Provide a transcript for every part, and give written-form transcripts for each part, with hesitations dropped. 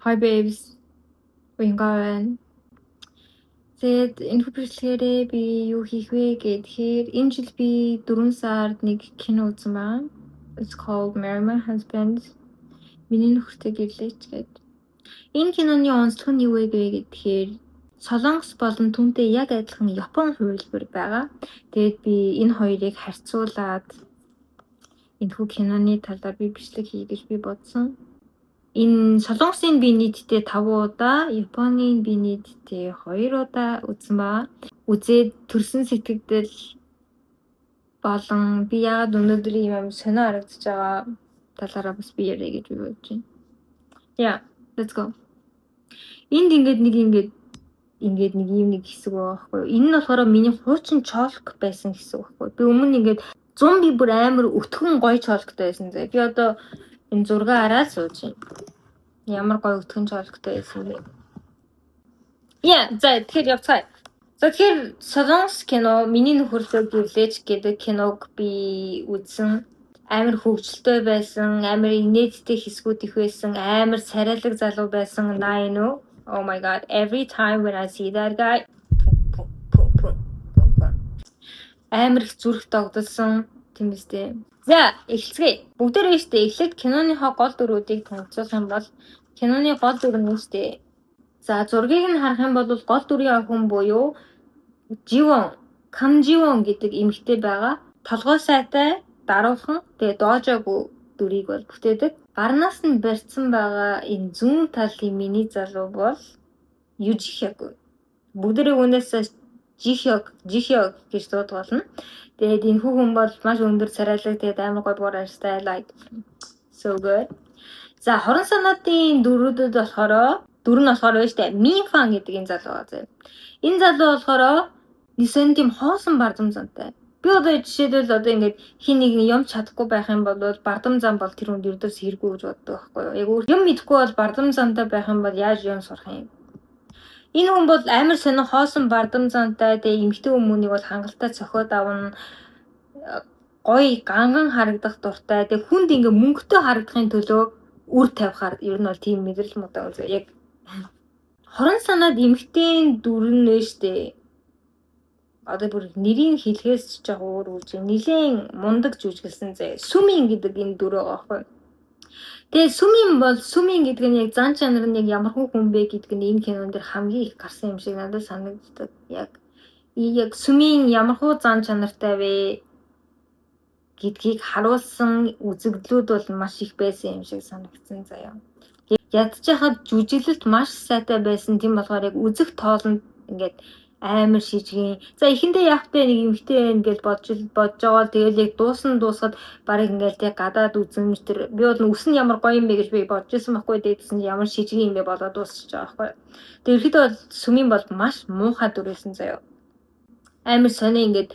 Hi babes. Уянгаа байна. Тэгээд энэхүү бичлэгээрээ би юу хийх вэ гэхээр энэ жил би 4 сард нэг кино үзсэн байна. It's called Marry My Husband. Миний нөхөртэй гэрлээч гэд. Энэ киноны онцлог нь юу вэ гэхээр Солонгос болон түүнтэй яг адилхан Япон хувилбар байгаа. Тэгээд би энэ хоёрыг харьцуулаад энэхүү киноны талаар би бичлэг хий гэж би бодсон. Энэ Солонгосын би нийтдээ 5 удаа, Японы би нийтдээ 2 удаа үзсэн ба. Үзээд төрсөн сэтгэгдэл болон би яагаад өнөөдөр юм сонио харагдаж байгаа талаараа бас би яриа гэж би бодож байна. Yeah, let's go. Энд ингээд нэг юм хэсэг байгаа байхгүй юу? Энэ нь болохоор миний хуучин чолк байсан хэсэг байхгүй юу? Би өмнө ингээд зомби бүр амар өтгөн гоё чолктой байсан зэ. Би одоо энэ зургаа хараад сууж байна. Ямар гоё өтгөн чолктой байсан бэ? За тэгэхээр явцгаая. За тэгэхээр Солонгос кино миний нөхөрлөө гэрлээч гэдэг киног би үзсэн. Амар хөвгөлтэй байсан, амар инээдтэй хэсгүүд их байсан, амар царайлаг залуу байсан. I know. Oh my god, every time when I see that guy амар их зүрх догдолсон тийм үстэй. За, эхэлцгээе. Бүгдээрээ штэ эхлээд киноныхоо гол дүрүүдийг танилцуулах юм бол киноны гол дүр нь штэ. За, зургийг нь харах юм бол гол дүрийн хүн буюу Кам Живон гэдэг эмэгтэй байгаа. Толгой сайтай, даруухан, тэгээ доожоогүй дүрийг бол бүтээдэг. Гарнаас нь барьсан байгаа энэ зүүн талын миний залуу бол Южихёг. Бүгдээрээ үнээс Жихёг гэж дуудуулна. Тэгээд энэ хүн бол маш өндөр царайлаг, тэгээд амар гоё буур ажтай like so good. За, хорон санаатын дүрүүдэд болохоор штэ Минфан гэдэг энэ залуу байгаа. Энэ залуу болохоор нисэн тийм хоосон бардам зантай. Би одоо жишээлбэл одоо ингээд хин нэг юм чадахгүй байх юм бол бардам зам бол тэр хүнд ердөөс хэрэггүй гэж боддог байхгүй юу? Яг юм мэдэхгүй бол бардам замтай байх юм бол яаж юм сурах юм? Энэ хүн бол амар сонио хоосон бардам зантай, тэгээ эмэгтэй хүмүүнийг бол хангалттай цохиод авна. Гоё ганган харагдах дуртай. Тэгээ хүнд ингээ мөнгөтэй харагдахын төлөө үр тавихаар ер нь бол тийм мэдрэл муудаа үзээ. Яг хорон санаад эмэгтэй дүрнэ штэ. Одоо бүр нэрийг хэлхээс ч яг өөр үгүй. Нилийн мундаг жүжиглсэн зэ. Сүмин гэдэг энэ дүр байгаа байхгүй. Тэгээ сүмин гэдэг нь яг зан чанар нь яг ямар хүн бэ гэдэг нь энэ кинон дээр хамгийн их гарсан юм шиг надад санагддаг. Яг сүмин ямар зан чанартай вэ гэдгийг харуулсан үзэгдлүүд бол маш их байсан юм шиг санагдсан заяа. Ядчихад жүжиглэлт маш сайтай байсан. Тийм болохоор яг үзэх тоолонд ингээд амар шижгийн. За эхэндээ яахтай нэг эмхтэй ингээд бодож байгаа. Тэгэл яг дуусахад барыг ингээд яг гадаад үзэн тэр би бол үс нь ямар гоё юм бэ гэж би бодож байсан байхгүй. Дээдсэн ямар шижгийн юм бэ болоод дуусчих байгаа байхгүй. Тэр ихэд бол сүмин бол маш муухай дүрсэн заяа. Амар сони ингээд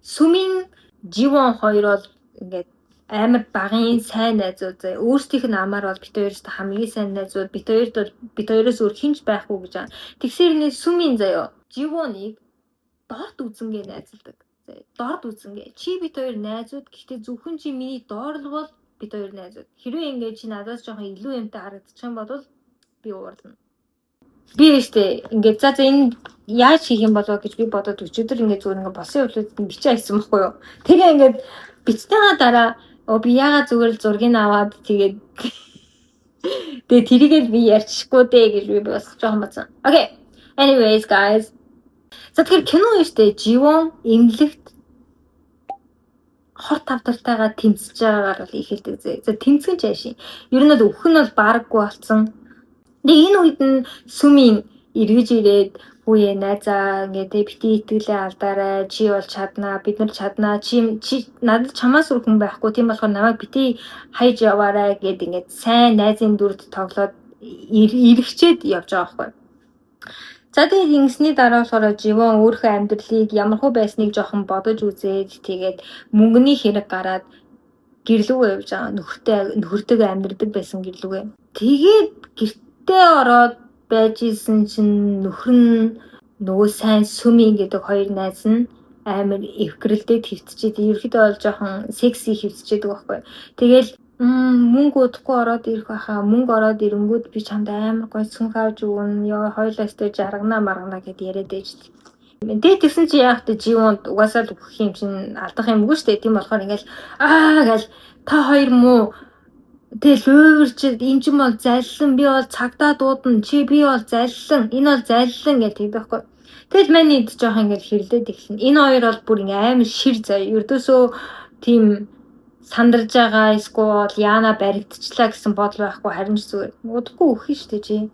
сүмин Живон хоёр бол ингээд амар багын сайн найзууд заяа. Өөрсдийнх нь амаар бол бит хоёроос хамгийн сайн найзууд. Бит хоёроос өөр хинч байхгүй гэж байгаа. Тэгсэрнээ сүмин заяа. Живоныг дорд үзэнгээ найзалдаг. Дорд үзэнгээ. Чи бит хоёр найзууд. Гэхдээ зөвхөн чи миний доор л бол бит хоёр найзууд. Хэрвээ ингээд чи надаас жоохон илүү юмтай харагдчих юм бол би уурлана. Би штэ ингээд за энэ яаж хийх юм болоо гэж би бодоод өчигдөр ингээд зүгээр ингээд босын хувьд бичээ хийсэн байхгүй юу. Тэгээ ингээд бичснийхаа дараа би яагаад зүгээр зургийг аваад тэгээд тэрийгээ би ярьчихгүй дээ гэж би бас жоохон бодсон. Okay. Anyways guys. За тэгэхээр кино юм штэ Живон эмнэлэгт хор тавтартайгаа тэмцэж байгаагаар бол ихэлдэг зэ. За тэмцгэн чаашийн. Ер нь бол өвх нь бол баараггүй болсон. Тэгээ энэ үед нь сүмин эргэж ирээд хүүе найзаа ингээд бити итгэлээ алдаарай. Чи бол чаднаа. Бид нар чаднаа. Чи надад чамаас өөр хүн байхгүй. Тийм болохоор намайг бити хайж яваарай гэд ингээд сайн найзын дүрд тоглоод эргэчээд явж байгаа байхгүй. За тэгээд ингэсний дараа болохоор Живон өөрийнхөө амьдралыг ямар хөө байсныг жоохон бодож үзээд тэгээд мөнгөний хэрэг гараад гэрлүүгээ явж байгаа. Нөхөртэйгээ амьдардаг байсан гэрлүүгээ. Тэгээд гэртээ ороод байж исэн чинь нөхөр нь нөгөө сайн сүмин гэдэг хоёр найз нь амар эвгэрэлтэй твцчихэд ерөөхдөө бол жоохон секси хөвцчихэд байгаа байхгүй. Тэгэл Мөнгө удахгүй ороод ирэх байхаа. Мөнгө ороод ирэнгүүт би чамд амар гоё сүнх авч өгнө. Ёо хоёлаа өстэй жаргана маргана гэд яриад ээж. Тэгээд тэгсэн чи яах вэ? Живонд угаасаа л өгөх юм чинь алдах юмгүй шүү дээ. Тийм болохоор ингээл гэл та хоёр муу тэгэл уйварч энэ ч юм бол заллан би бол цагдаа дуудана. Чи би бол заллан. Энэ бол заллан гэж тэгдэг байхгүй. Тэгэл манайд жоох ингээл хэрлээд эхэлнэ. Энэ хоёр бол бүр ингээм амар шир заяа. Ердөөсөө тийм сандарж байгаа эсвэл яана баригдчихлаа гэсэн бодол байхгүй харин ч зүгээр удахгүй өгөх шүү дээ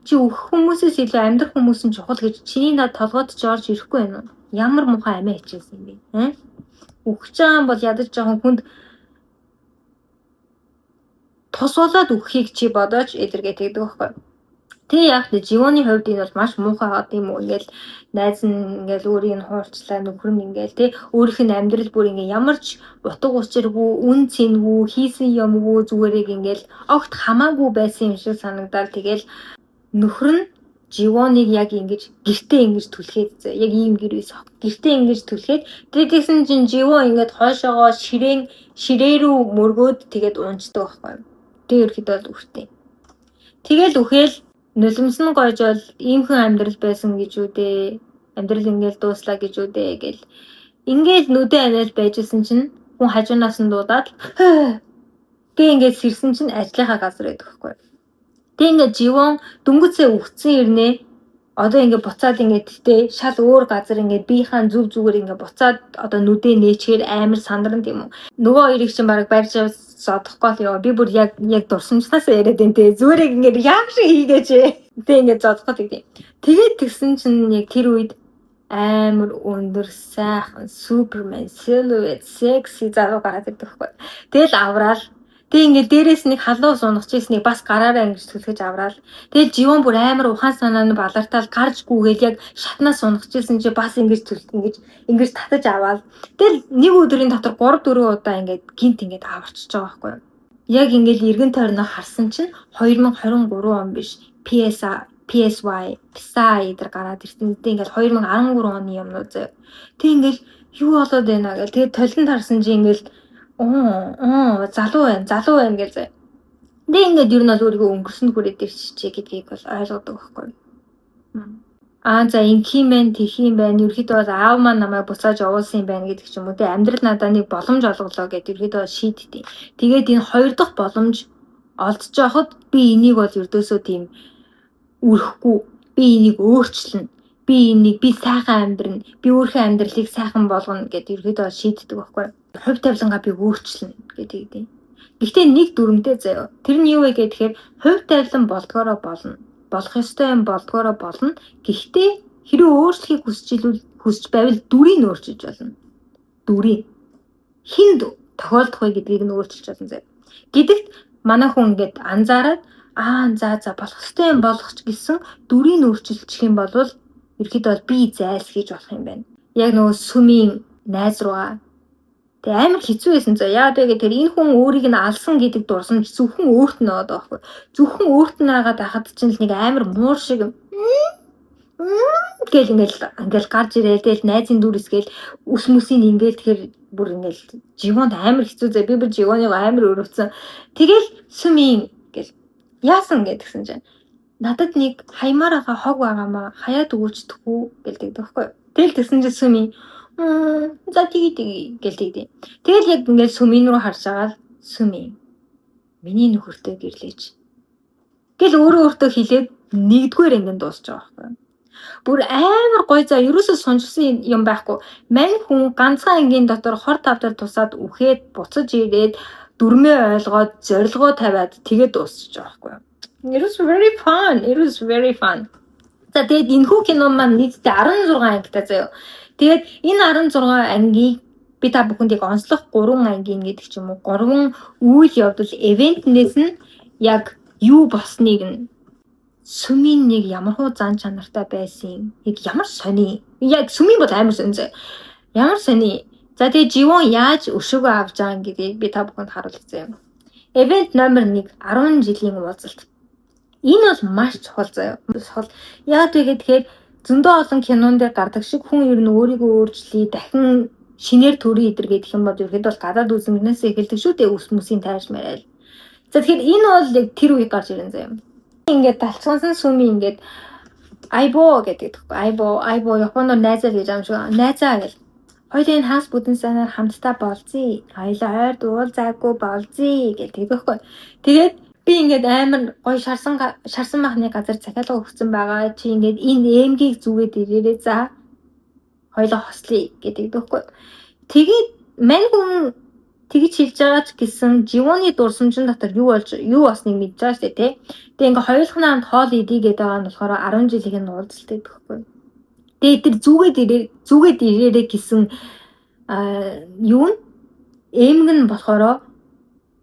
чи өгөх хүмүүсээс илүү амьдрах хүмүүс нь чухал гэж чиний над толгойд ч орж ирэхгүй байна уу? Ямар муухай амиа хичээсэн юм бэ? Өгч байгаа юм бол ядаж жоохон хүнд тусуулаад өгөхийг чи бодооч эдэргээ тэгдэг байхгүй. Тэг яг л живоны хувьд энэ бол маш муухай гад юм уу? Ингээл найз нь ингээл өөрийг нь хуурчлаа нөхөр нь ингээл тий өөрийнх нь амьдрал бүр ингээ ямар ч утга учиргүй үн цэнгүй хийсэн юмгүй зүгээрээ ингээл огт хамаагүй байсан юм шиг санагдал тэгэл нөхөр нь живоныг яг ингэж гэртээ ингэж түлхээд яг ийм гэрээс гэртээ ингэж түлхээд тэгсэн чинь живон ингээд хойшоогоо ширээ рүү мөргөөд тэгээд унцдаг байхгүй. Тэг ерхэд бол үртэй. Тэгэл үхэл нулимсан гойж бол иймхэн амьдрал байсан гэж үдээ. Амьдрал ингээл дууслаа гэж үдээ гэл. Ингээл нүдэн аниад байжсэн чинь хүн хажуунаас нь дуудаад гэ ингээд сэрсэн чинь ажлынхаа газар байдаг байхгүй. Тэг ингээд живон дөнгөцөө үхсэн ирнэ. Одоо ингээд буцаад ингээд тэ шал өөр газар ингээд биеийн зүв зүгээр ингээд буцаад одоо нүдээ нээчээр амар сандран тийм үү. Нөгөө хоёрыг чинь баг барьж зодохгүй л ёо би бүр яг дурсамжнаас яриад энэ тэ зүгээр ингээд яг шиг хийгээч. Тэг ингээд зодохгүй тийм. Тэгээд тэгсэн чинь яг тэр үед амар өндөр сайхан супермен silhouette sexy залуу гараад ирдэг байхгүй. Тэгэл авраал. Тэг ингээд дээрээс нэг халуун сунагч ийснийг бас гараараа ингэж түлхэж авраал. Тэгэл живон бүр амар ухаан санаа нь балартаал гарч гүгээл яг шатнаас сунагч ийсэн чи бас ингэж ингэж татаж аваал. Тэгэл нэг өдрийн дотор 3-4 удаа ингээд гинт ингээд аварчиж байгаа байхгүй. Яг ингээд эргэн тойрноо харсан чинь 2023 он биш PSY эдэр гараад ирсэн. Тэг ингээд 2013 оны юмнууд зөө. Тэг ингээд юу болоод байна гэл тэгээд толинд харсан чи ингээд залуу байна гэж заяа. Тэг ингээд ер нь бол өөрийгөө өнгөрсөнд хүрээд ирчихээ гэдгийг бол ойлгодог байхгүй. За инхимэн тэхим байна. Ерөөхдөө бол аав маань намайг буцааж явуулсан юм байна гэдэг ч юм уу. Тэг амьдрал надад нэг боломж олголоо гэдэг ерөөхдөө шийдтий. Тэгээд энэ хоёр дахь боломж олдож байхад би энийг бол ердөөсөө тийм үрхгүй. Би энийг өөрчлөнө. Би сайхан амьдрна. Би өөрийнхөө амьдралыг сайхан болгоно гэдэг ерөөхдөө шийддэг байхгүй. Хувь тавилангаа би өөрчлөнө гэдэг. Гэхдээ нэг дүрмтэй заяа. Тэр нь юу вэ гэхээр хувь тавилан болдгоороо болно. Болох ёстой юм болдгоороо болно. Гэхдээ хэрэв өөрчлөхийг хүсч байвал дүрийг өөрчилж болно. Дүрийг хинд тохиолдох вэ гэдгийг нь өөрчилж болно заяа. Гэдэгт манай хүн ингээд анзаараад за болох ёстой юм болгоч гэсэн дүрийг өөрчилчих юм бол ерөөхдөө бол би зайлсхийж болох юм байна. Яг нөгөө сүмийн найз руугаа тэг амар хэцүү байсан заа. Яа тэгээд тэр энэ хүн өөрийг нь алсан гэдэг дурсамж зөвхөн өөрт нь байгаа байхгүй. Зөвхөн өөрт нь агаад ахад чинь л нэг амар муур шиг гэл ингээл гарч ирэл тэгэл найзын дүр эсгээл ус мүсийн ингээл тэгэхээр бүр ингээл живонд амар хэцүү заа. Би бүр живоныг амар өрөвцөн. Тэгэл сүмийн гэл яасан гэдгсэн чинь надад нэг хаймаар байгаа хог байгаамаа хаяад өгөөчдөхгүй гэлдэг байхгүй. Тэгэл тэгсэн чинь сүмийн за тгий гэлдэг. Тэгэл яг ингээд сүмийн рүү харж байгаа л сүмийн миний нөхөртэй гэрлээч. Гэл өөртөө хэлээд нэгдүгээр ангийн дуусч байгаа байхгүй. Бүр амар гоё за ерөөсөө сонжсон юм байхгүй. Мань хүн ганцхан ангийн дотор хор тавдар тусаад үхээд буцаж ирээд дүрмээ ойлгоод зорилгоо тавиад тэгээд дуусчих байхгүй. It was very fun. За тэгээд энэхүү кино маань нийтдээ 16 ангитай заяа. Тэгээд энэ 16 ангийг би та бүхэнд яг онцлох 3 ангийн гэдэг ч юм уу 3 үйл явдал эвентнээс нь яг юу босныг нь сүмийн нэг ямар хуу зан чанартай байсан яг ямар сони яг сүмийн бол амар сони заяа. Ямар сони. За тэгээд живон яаж өшөөгөө авч байгаа гэдгийг би та бүхэнд харуулж заяа. Эвент номер 1 10 жилийн уулзалт. Энэ бол маш чухал заяа. Яг тэгэхээр зөндөө олон кинонд гардаг шиг хүн ер нь өөрийгөө өөрчлөе, дахин шинээр төрийн идэр гэдэг юм бол ерөөд бол гадаад үзмнээс эхэлдэг шүү дээ. Ус мүсийн тайрш маяг. За тэгэхээр энэ бол яг тэр үеиг гарч ирэн заяа. Ингээд талцсан сүми ингээд айбо гэдэг. Айбо Японоор найзаа гэж юм шиг. Найзаа гэл. Хоёулын хагас бүдэн санаар хамтдаа болзъя. Хоёулаа ойр дуулзаагүй болзъя гэл тэгэхгүй. Тэгээд би ингээд амар гоё шарсан махны газар захиалга өгсөн байгаа. Чи ингээд энэ эмгийг зүгээд ирээрээ за. Хоёулаа хослъя гэдэг тэгэхгүй. Тэгээд мань хүн тэгж хэлж байгаа ч гэсэн живоны дурсамжин дотор юу болсныг мэдж байгаа шүү дээ тий. Тэгээ ингээ хоёулахны хамт хоол идийгээд байгаа нь болохоор 10 жилийн уулзалтай гэхгүй. Тэгээ тэр зүгээд ирээрээ гэсэн юу нь эмэг нь болохоор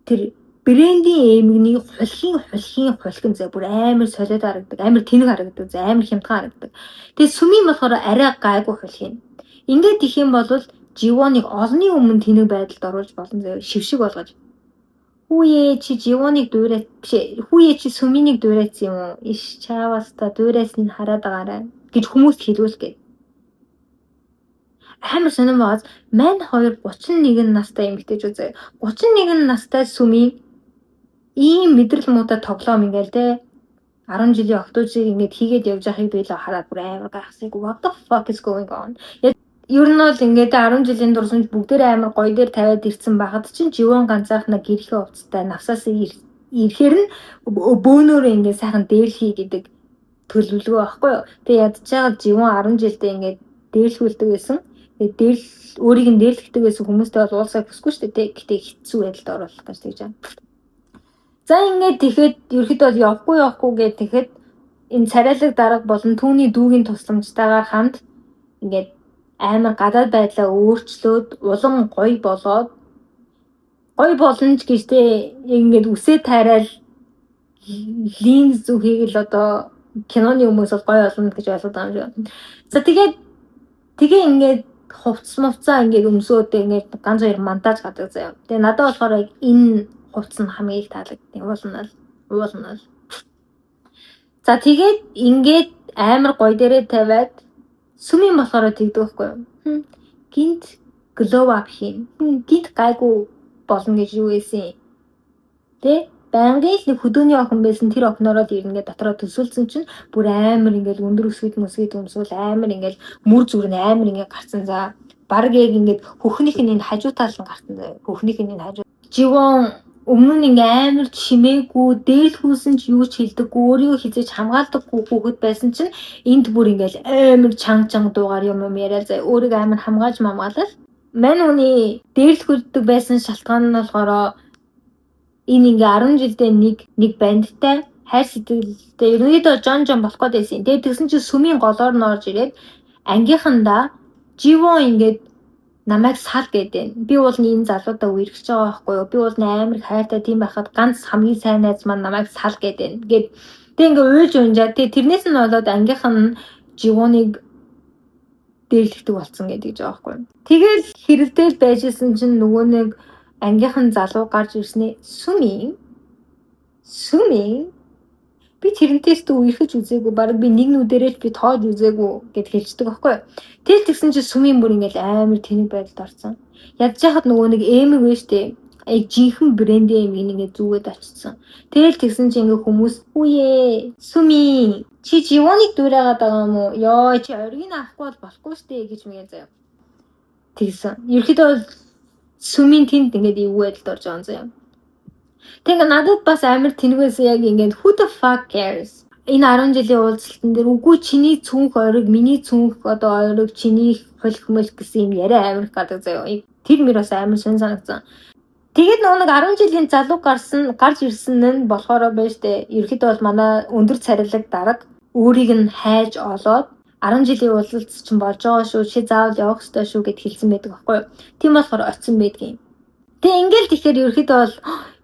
тэр брендийн эмэгний хулхин зэ бүр амар солиод харагдаг, амар тэнэг харагдаг, амар хямдхан харагдаг. Тэгээ сүмийн болохоор арай гайгүй хулхин. Ингээд их юм бол живоныг олонний өмнө тэнэг байдалд оруулж болно заяа шившиг болгож. Хүүе чи живоныг дуурайт хүүе чи сүминийг дуурайсан юм уу? Иш чаавас та дуурайсныг хараад байгаарай гэж хүмүүст хэлвэл гээд. Амар сонирн бааз мань 31 настай эмэгтэйчүүд заяа. 31 настай сүмийн ийм мэдрэл муутай тоглоом ингээл те 10 жилийн октоожийг ингээд хийгээд явж байгааг би л хараад бүр амар гайхсаг. What the fuck is going on? Ер нь бол ингээд 10 жилийн дурсамж бүгдээрээ амар гоё дээр тавиад ирсэн байхад чинь живон ганцаархнаа гэрхээ уцтай навсаас ирэхээр нь бөөнөөрөө ингээд сайхан дээрлхий гэдэг төлөвлөгөө байхгүй юу. Тэгээ ядчихагаа живон 10 жилдээ ингээд дээрлхүүлдэг байсан. Тэгээ өөрийг нь дээрлэхдэг байсан хүмүүстэй бол уулзах хүсгүй шүү дээ. Гэтэ хэцүү байдалд оруулах гэж тэгж байна. За ингээд тэгэхэд ерөөхдөө бол явахгүй гэж тэгэхэд энэ царайлаг дарга болон түүний дүүгийн тусламжтайгаар хамт ингээд амар гадаад байдлаа өөрчлөөд улам гоё боломж гэжтэй ингээд үсээ тайраал линз зүхийг л одоо киноны хүмүүс бол гоё болно гэж ойлгоод байгаа юм шиг. За тэгээ ингээд хувцмувцаа ингээд өмсөөд ингээд ганц хоёр монтаж гадаг заяа. Тэгээ надад болохоор энэ хувц нь хамгийн их таалагддаг. Уулнал. За тэгээд ингээд амар гоё дээрээ тавиад сүмийн болохоор тэгдэг байхгүй юу? Гинт глоу ап хийн. Гинт гайгүй болно гэж юу ийсэн. Тэ? Байнгын л нэг хөдөөний охин байсан тэр охиноороо ирнэ дотроо төсөөлсөн чинь бүр амар ингээл өндөр өсгөд өмсөөл амар ингээл мөр зүрх нь амар ингээд гарцсан за. Бараг яг ингээд хөхнийх нь энэ хажуу тал нь гарцсан заа. Хөхнийх нь энэ хажуу. Живон өмнө нь ингээ амар чимээгүй дээлхүүлсэн ч юу ч хэлдэггүй өөрийгөө хизээж хамгаалдаггүй хүүхэд байсан чинь энд бүр ингээл амар чанга дуугаар юм яриа заа өөрийгөө амар хамгаалж мамгаалал мань хүний дээлхүүлдэг байсан шалтгаан нь болохоор энэ ингээ 10 жилдээ нэг бандтай хайр сэтгэлтэй ерөнхийдөө жон болох гээд байсан. Тэгээд тэгсэн чинь сүмийн голоор нь орж ирээд ангийнхандаа живон ингээд намайг сал гэдэг. Би бол энэ залуудаа үерхэж байгаа байхгүй юу? Би бол амар хайртай тийм байхад ганц хамгийн сайн найз маань намайг сал гэдэг. Гэт тэг ингээ уйлж унжаа. Тэг тэрнээс нь болоод ангийнхан нь живоныг дээлэгдэг болсон гэдэг жаа байхгүй юу? Тэгэл хэрэлдээл байжсэн чинь нөгөө нэг ангийнхан залуу гарч ирснээ сүми би тэрнтэйс дүү үерхэж үзээгүй баг би нэг нүдэрээ би тоож үзээгүй гэд хэлждэг байхгүй юу. Тэгэл тэгсэн чинь сүмийн бүр ингээл амар тэнэг байдалд орсон. Ядж хахад нөгөө нэг эмэг вэ штэ. Жинхэнэ брендийн эмэг нэгээ зүгээд очсон. Тэгэл тэгсэн чинь ингээ хүмүүс үе сүми чи живоныг дуурайгаад байгаа юм уу? Ёо чи ориг авахгүй бол болохгүй штэ гэж мгээ заяа. Тэгсэн. Ерөөхдөө сүмийн тэнд ингээд юу байдалд орж байгаа юм заяа. Тэгээ надад бас амар тэнэгээс яг ингээд who the fuck cares. Энэ 10 жилийн уулзалтан дээр үгүй чиний цүнх ориг, миний цүнх одоо ориг, чиний хөлхмөл гэсэн юм яриа амар гадаг заяа. Тэр мөр бас амар сонь санагдсан. Тэгээд нэг 10 жилийн залуу гарч ирсэн нь болохоор байж тээ. Ерөөхдөө бол манай өндөр царилэг дарга өөрийг нь хайж олоод 10 жилийн уулзалт чинь болж байгаа шүү. Чи заавал явах ёстой шүү гэд хэлсэн байдаг байхгүй юу? Тийм болохоор очсон байдгийн. Тэгээ ингээл тэгэхээр ерөөхдөө бол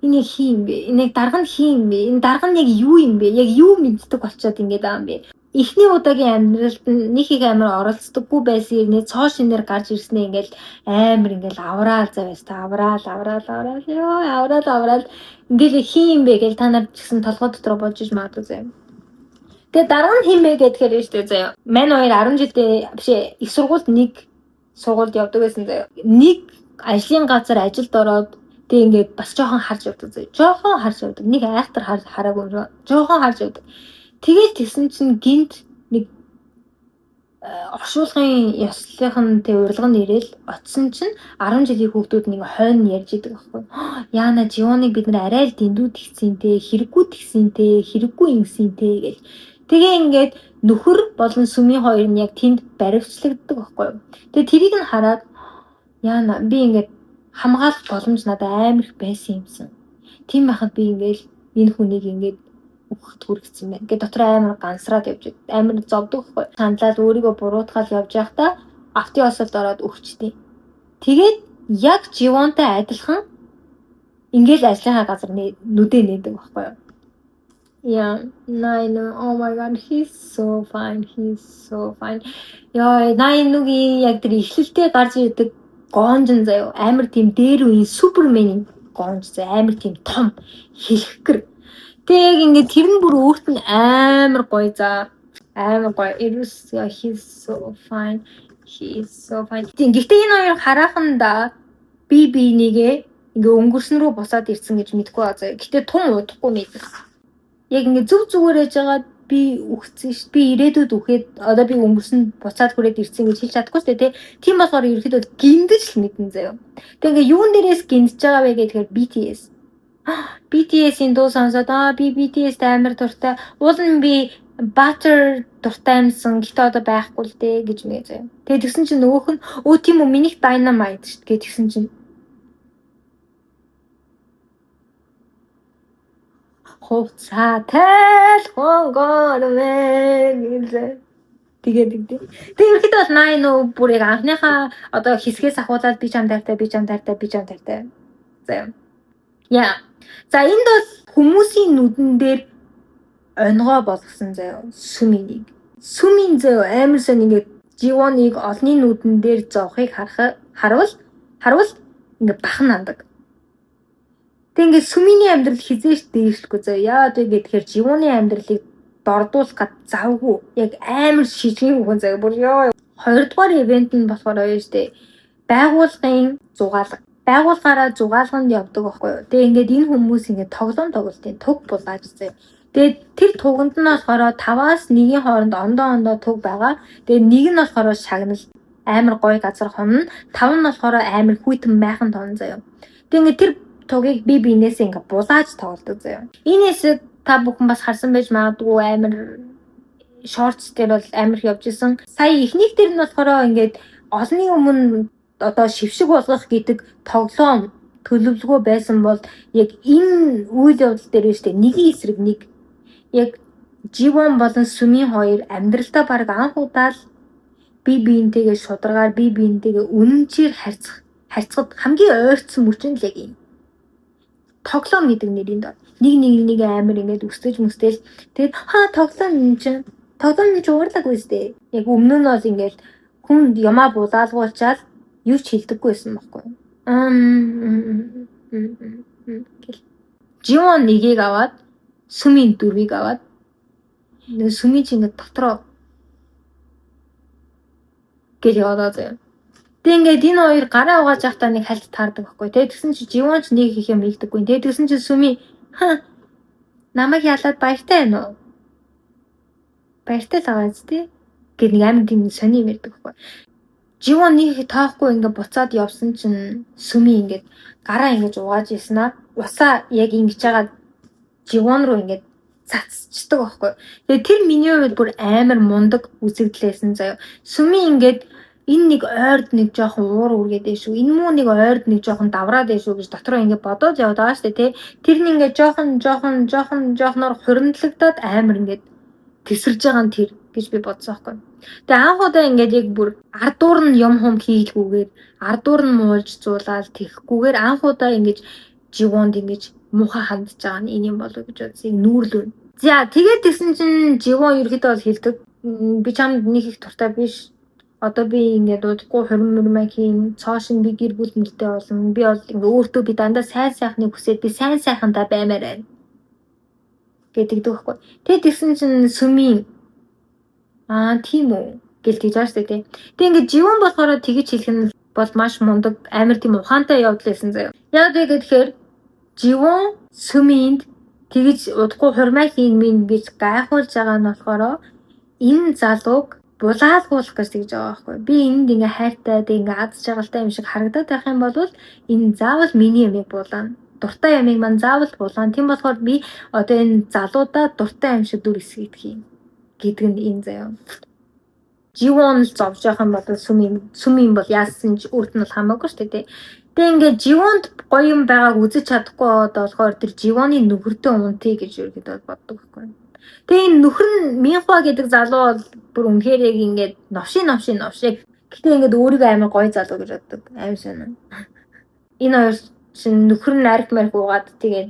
энэ хий юм бэ? Энэ дарга нь хий юм бэ? Энэ дарга нь яг юу юм бэ? Яг юу мэддэг болчоод ингээд байгаа юм бэ? Эхний удаагийн амьдралд нэг их амар оролцдоггүй байсан ирнэ цоо шинээр гарч ирснээ ингээл амар ингээл авраал завьяас та авраал ингээл хий юм бэ гэж та нар ч гэсэн толгой дотор бодож иж магадгүй заяа. Тэгээ дарга нь хин бэ гэдгээр нь штэ заяа. Мань хоёр 10 жилдээ биш их сургуульд нэг сургуульд явдаг байсан заяа. Нэг ажлын газар ажилд ороод Тэг ингээд бас жоохон харж явдаг зөө. Жоохон харж явдаг. Нэг айхтар хараагүй юм. Жоохон харж явдаг. Тэгээд тэгсэн чинь гинт нэг оршуулгын ёслолынх нь тэг урилга нь ирээл очсон чинь 10 жилийн хүүхдүүд нэг хойно ярьж идэг байхгүй. Яана Жионыг бид нар арай л дэндүү тэгсэн те, хэрэггүй тэгсэн те, хэрэггүй ингэсэн те гэж. Тэгээ ингээд нөхөр болон сүмийн хоёр нь яг тэнд баривчлагддаг байхгүй. Тэгээ тэрийг нь хараад яана би ингээд хамгаалах боломж надад амар их байсан юмсан. Тийм байхад би ингээд энэ хүнийг ингээд өгөхд хүргэсэн байна. Ингээд дотор амар гансраад явж амар зовдөг байхгүй. Сандлаад өөрийгөө буруутгаал явж байхдаа автын осолд ороод өгчтэй. Тэгээд яг Живонтай адилхан ингээд ажлынхаа газар нүдээ нээдэг байхгүй юу? Yeah, Nine. Oh my god, he's so fine. He's so fine. Яа, Nine-ийн яг тэр эхлэлтэй гарч ирдэг гонжин заяа. Амар тийм дээр үеийн суперменийн гонж заяа. Амар тийм том хэлхгэр. Тэг ингээд тэр нь бүр өөрт нь амар гоё за. Амар гоё. He's so fine. He's so fine. Гэхдээ энэ хоёр харахандаа би нэгээ ингээ өнгөрсөн рүү босаад ирсэн гэж мэдгүй байгаа заяа. Гэхдээ тун удахгүй мэдсэн. Яг ингээ зүг зүгээр яж байгаа би үхсэн ш. Би ирээдүйд үхээд одоо би өнгөрсөн буцаад хүрээд ирсэн гэж хэлж чадахгүй шүү дээ. Тийм болохоор ерөөхдөө гиндэж л мэдэн заяа. Тэг ингээ юун дээрээс гиндэж байгаа вэ гэхээр BTS. BTS-ийн дуу сонсоод би BTS-тэй амар дуртай. Уул нь би Butter дуртай юмсан. Гэтэ одоо байхгүй л дээ гэж мэ заяа. Тэгээ тэгсэн чинь нөгөөх нь өө тийм үү минийх Dynamite шүү дээ тэгсэн чинь хувцаатай хонгорвэ гэж тэгээд тэгдэ. Тэгээ ерөөхдөө бол Nine бүр яг анхныхаа одоо хэсгээс ахуулаад би чам дайртай. Заяа. Яа. За энд бол хүмүүсийн нүдэн дээр онгоо болгосон заяа сүминийг. Сүмийн заяа амар сон ингээд Живоныг олны нүдэн дээр зовхыг харвал ингээд бахан нандаг. Тэг ингээд сүмийн амьдрал хизээш дээшлэхгүй заяа. Яа тэгэхээр Живоны амьдралыг дордуулах гад завгүй. Яг амар шижгийн хүн заяа. Бүр ёо. Хоёрдугаар ивент нь болохоор юу штэ. Байгуулгын зугаалга. Байгуулгаараа зугаалганд явдаг байхгүй юу. Тэгээ ингээд энэ хүмүүс ингээд тоглоом тоглолтын туг булааж заяа. Тэгээд тэр туганд нь болохоор 5-аас 1-ийн хооронд ондоо туг байгаа. Тэгээд нэг нь болохоор шагнал амар гоё газар хонно. 5 нь болохоор амар хүйтэн майхан тон заяа. Тэгээд ингээд тэр тугийг би биенээсээ ингээд булааж тоглодог заяа. Энэ хэсэг та бүхэн бас харсан байж магадгүй амар шортс дээр бол амар явж исэн. Сая ихнийх дээр нь болохоор ингээд олонний өмнө одоо шившиг болгох гэдэг тоглоом төлөвлөгөө байсан бол яг энэ үйл явдал дээр нь штэ нэгний эсрэг нэг яг Живон болон сүмийн хоёр амьдралдаа баг анх удаа л биентэйгээ шударгаар биентэйгээ үнэнчээр харьцахад хамгийн ойртсон мөчн л яг юм. Тоглоом гэдэг нэрийн доо. Нэг амар ингээд өсөж мөстэл тэгээд тоглоом юм чинь уурлаагүй сте. Яг өмнө нь бол ингээд хүн ямаа булаалгуулчаад юу ч хэлдэггүй байсан байхгүй. Живон нэгийг аваад сүмийн дөрвийг аваад сүмийн чинь ингээд дотроо гэж яваад заяа. Тэг ингээд энэ хоёр гараа угааж явахдаа нэг хальт таардаг байхгүй. Тэг тэгсэн чи Живон ч нэг их юм хэлдэггүй. Тэг тэгсэн чи сүмийн намайг ялаад баяртай байна уу? Баяртай л байгаа зү гэд нэг амар тийм сони юм ярьдаг байхгүй. Живон нэг тоохгүй ингээд буцаад явсан чинь сүмийн ингээд гараа ингэж угааж яснаа. Усаа яг ингэж байгаа Живон руу ингээд цацчдаг байхгүй. Тэгээ тэр миний хувьд бүр амар мундаг үзэгдлээсэн заяа. Сүмийн ингээд энэ нэг ойрд нэг жоохон уур үргээд ээ шүү. Энэ муу нэг ойрд нэг жоохон давраад ээ шүү гэж дотроо ингээд бодоод яваад байгаа шүү дээ. Тэр нь ингээд жоохноор хуримтлагдаад амар ингээд тесэрж байгаа нь тэр гэж би бодсон байхгүй. Тэгээ анх удаа ингээд яг бүр ардуур нь юм хийлгүүгээр ардуур нь муулж зуулаад тэхгүүгээр анх удаа ингээд Живонд ингэж муухай хандж байгаа нь энэ юм болов гэж бодсон. Нүүрлүү. За тэгээд тэгсэн чинь Живон ерөөдөө бол хэлдэг. Би чамд нэг их туртай биш. Одоо би ингээд удахгүй хурмаа хийн, цоошин би гэр бүл нэртэй болно. Би бол ингээд өөртөө би дандаа сайн сайхныг хүсээд би сайн сайхандаа баймаар байна. Гэдэг дөөхгүй. Тэгээд тэгсэн чинь сүмийн тийм үү гэлтэж байгаа шүү дээ. Тэг ингээд Живон болохоор тэгэж хэлэх нь бол маш мундаг амар тийм ухаантай явдал байсан заяа. Яг тэгэхээр Живон Сүминд тэгж удахгүй хурмаа хийн гэж гайхуулж байгаа нь болохоор энэ залууг булаалгуулах гэж тэгж байгаа байхгүй. Би энд ингээ хайртай ингээ аз жаргалтай юм шиг харагдаад байх юм бол энэ заавал миний юмыг булаана. Дуртай ямиг маань заавал булаана. Тийм болохоор би одоо энэ залуудаа дуртай юм шиг дүр эсгийдэх юм гэдэг нь энэ заяа. Живон л зовж явах юм бол Сүмийн бол яасан ч өөрт нь бол хамаагүй шүү дээ. Тэгээ ингээд Живонд гоё юм байгааг үзэж чадахгүй болохоор тэр Живоны нөхөртөө унтъя гэж ерөөдөө боддог байхгүй. Тэгээ энэ нөхөр нь Минхва гэдэг залуу бол бүр үнэхээр яг ингээд новшиг. Гэтэ ингээд өөрийгөө амар гоё залуу гэж боддог. Амар сонир. Энэ хоёр чинь нөхөр нь арх уугаад тэгээд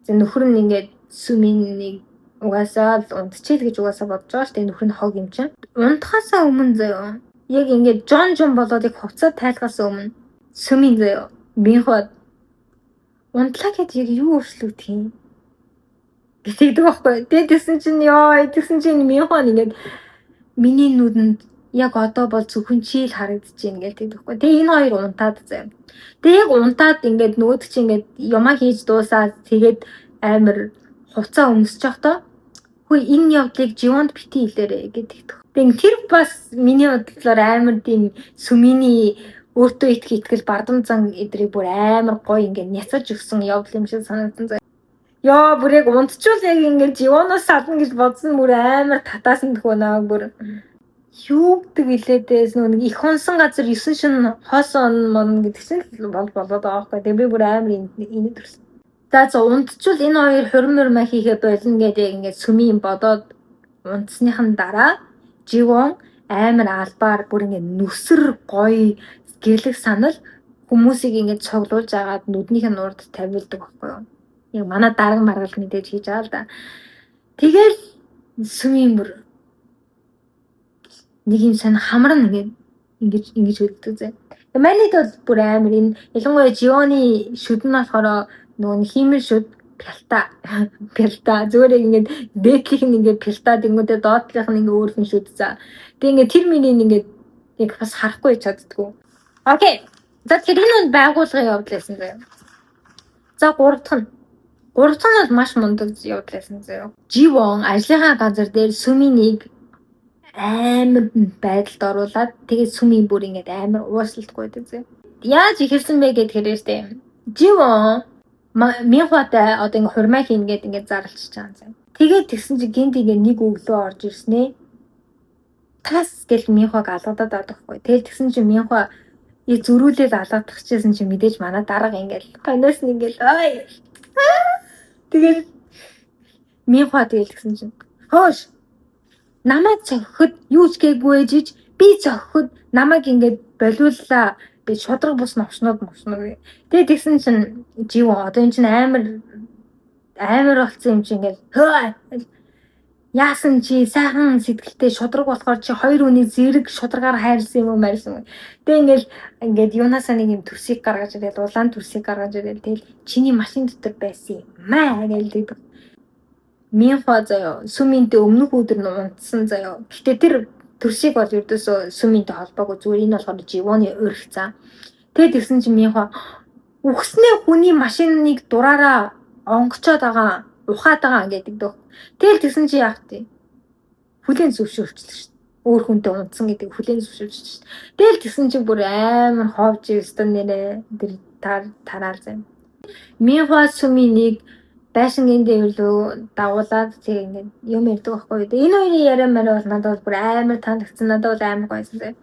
нөхөр нь ингээд Сүминийг угаасаа унтчихэл гэж угаасаа бодож байгаа шүү дээ. Нөхөр нь хог юм чинь. Унтахаасаа өмнө заяа. Яг ингээд жон болоод яг хувцас тайлхаасаа өмнө Сүмийн заяа. Минхва унтлаа гэд яг юу өөрчлөгдөх юм? Гэтэгдэг байхгүй. Тэгсэн чинь Минхва ингээд миний нүдэнд яг одоо бол зөвхөн чи л харагдаж байна гэж тэгдэхгүй. Тэгээ энэ хоёр унтаад заяа. Тэгээ яг унтаад ингээд нөгөөд чи ингээд юмаа хийж дуусаад тэгээд амар хувцаа өмсөж явахдаа хөөе энэ явдлыг Живонд бити хэлээрэ гэдэг. Тэгээ тэр бас миний бодлоор амар тийм Сүминий өөртөө итгэл бардамзан эдрийг бүр амар гоё ингээд няцаж өгсөн явдал юм шиг санагдсан заяа. Яа бүр яг унтчул яг ингээд Живоноос сална гэж бодсон бүр амар татаасан төхөө наа бүр юу гэдэг илээдээс нэг их хонсон газар 9 шин хоосон мон гэдэг чинь болоод байгаа байхгүй. Тэгээ би бүр амар инээд төрсөн. За унтчул энэ хоёр хурмаа хийхэ болно гэдэг ингээд Сүмийн бодоод унтсныхан дараа Живон амар албаар бүр ингээд нүсэр гоё гэрлэх санал хүмүүсийг ингээд цоглуулж агаад нүднийх нь урд тавилдаг байхгүй юу. Яг манай дарга маргал мэдээж хийж байгаа л да. Тэгэл Сүмийн бүр нэг юм сан хамран ингэж үлддэг зэ. Манайд бол бүр амар энэ ялангуяа Живоны шүд нь болохоор нөгөө хиймэл шүд пялта зүгээр ингээд дээдлийнх нь ингээд пялта тэнгүүдээ доотлийнх нь ингээд өөр хүн шүд за. Тэгээ ингээд тэр миний ингээд яг бас харахгүй чаддгүй. Окей. За тэр энэ байгуулгын явдлаасан заяа. За гурав дахь нь бол маш мундаг явдлаасан заяа. Живон ажлынхаа газар дээр Сүминийг амар байдалд оруулаад тэгээд Сүмийн бүр ингээд амар уушлалтгүй байдаг заяа. Яаж ихэлсэн бэ гэхээр штэ. Живон Минхватай одоо ингээд хурмаа хийн гээд ингээд зарлчихж байгаа заяа. Тэгээд тэгсэн чи гинт ингээд нэг өглөө орж ирснэ. Тас гэл Минхваг алгадаад байхгүй. Тэгээд тэгсэн чи Минхва зөрүүлээд алгадах гэжсэн чи мэдээж манай дарга ингээд хойноос нь ингээд ой. Тэгээд Минхва тэгэл тэгсэн чи хөөш намайг зохиход юу ч гээгүй ээжиж би зохиход намайг ингээд болиуллаа. Би шудраг бус новшнууд. Тэгээд тэгсэн чинь Живон одоо энэ чинь амар болсон юм чи ингээд яасан чи сайхан сэтгэлтэй шудраг болохоор чи хоёр хүний зэрэг шударгаар хайрлсан юм уу марьсан. Тэгээ ингээд юунасаа нэг юм төрсийг гаргаж ирэл улаан төрсийг гаргаж ирэл тэгэл чиний машин дотор байсан юм маа гэлдэг. Минхва заяа Сүминтэй өмнөх өдөр нь унтсан заяа. Гэтэ тэр төрсийг бол ердөөсөө Сүминтэй холбоогүй зүгээр энэ болохоор Живоны өргөцсөн. Тэгээд тэгсэн чинь Минхва үхснээ хүний машиныг дураараа онгочоод байгаа ухаад байгаа гэдэг дөө. Тэгэл тэгсэн чи яах вэ? Хүлэн зөвшөөрчлөө шүү дээ. Өөр хүнтэй унтсан гэдэг хүлэн зөвшөөрч шүү дээ. Тэгэл тэгсэн чи бүр амар ховж өстөн нэрэ тэр тараар зам. Минхва Сүминийг байшингийн дэвлүү дагуулад тэг ингээд юм ярьдаг байхгүй. Энэ хоёрын яриа мань бол надад бүр амар таалагдсан. Надад бол амар гойсон зэ.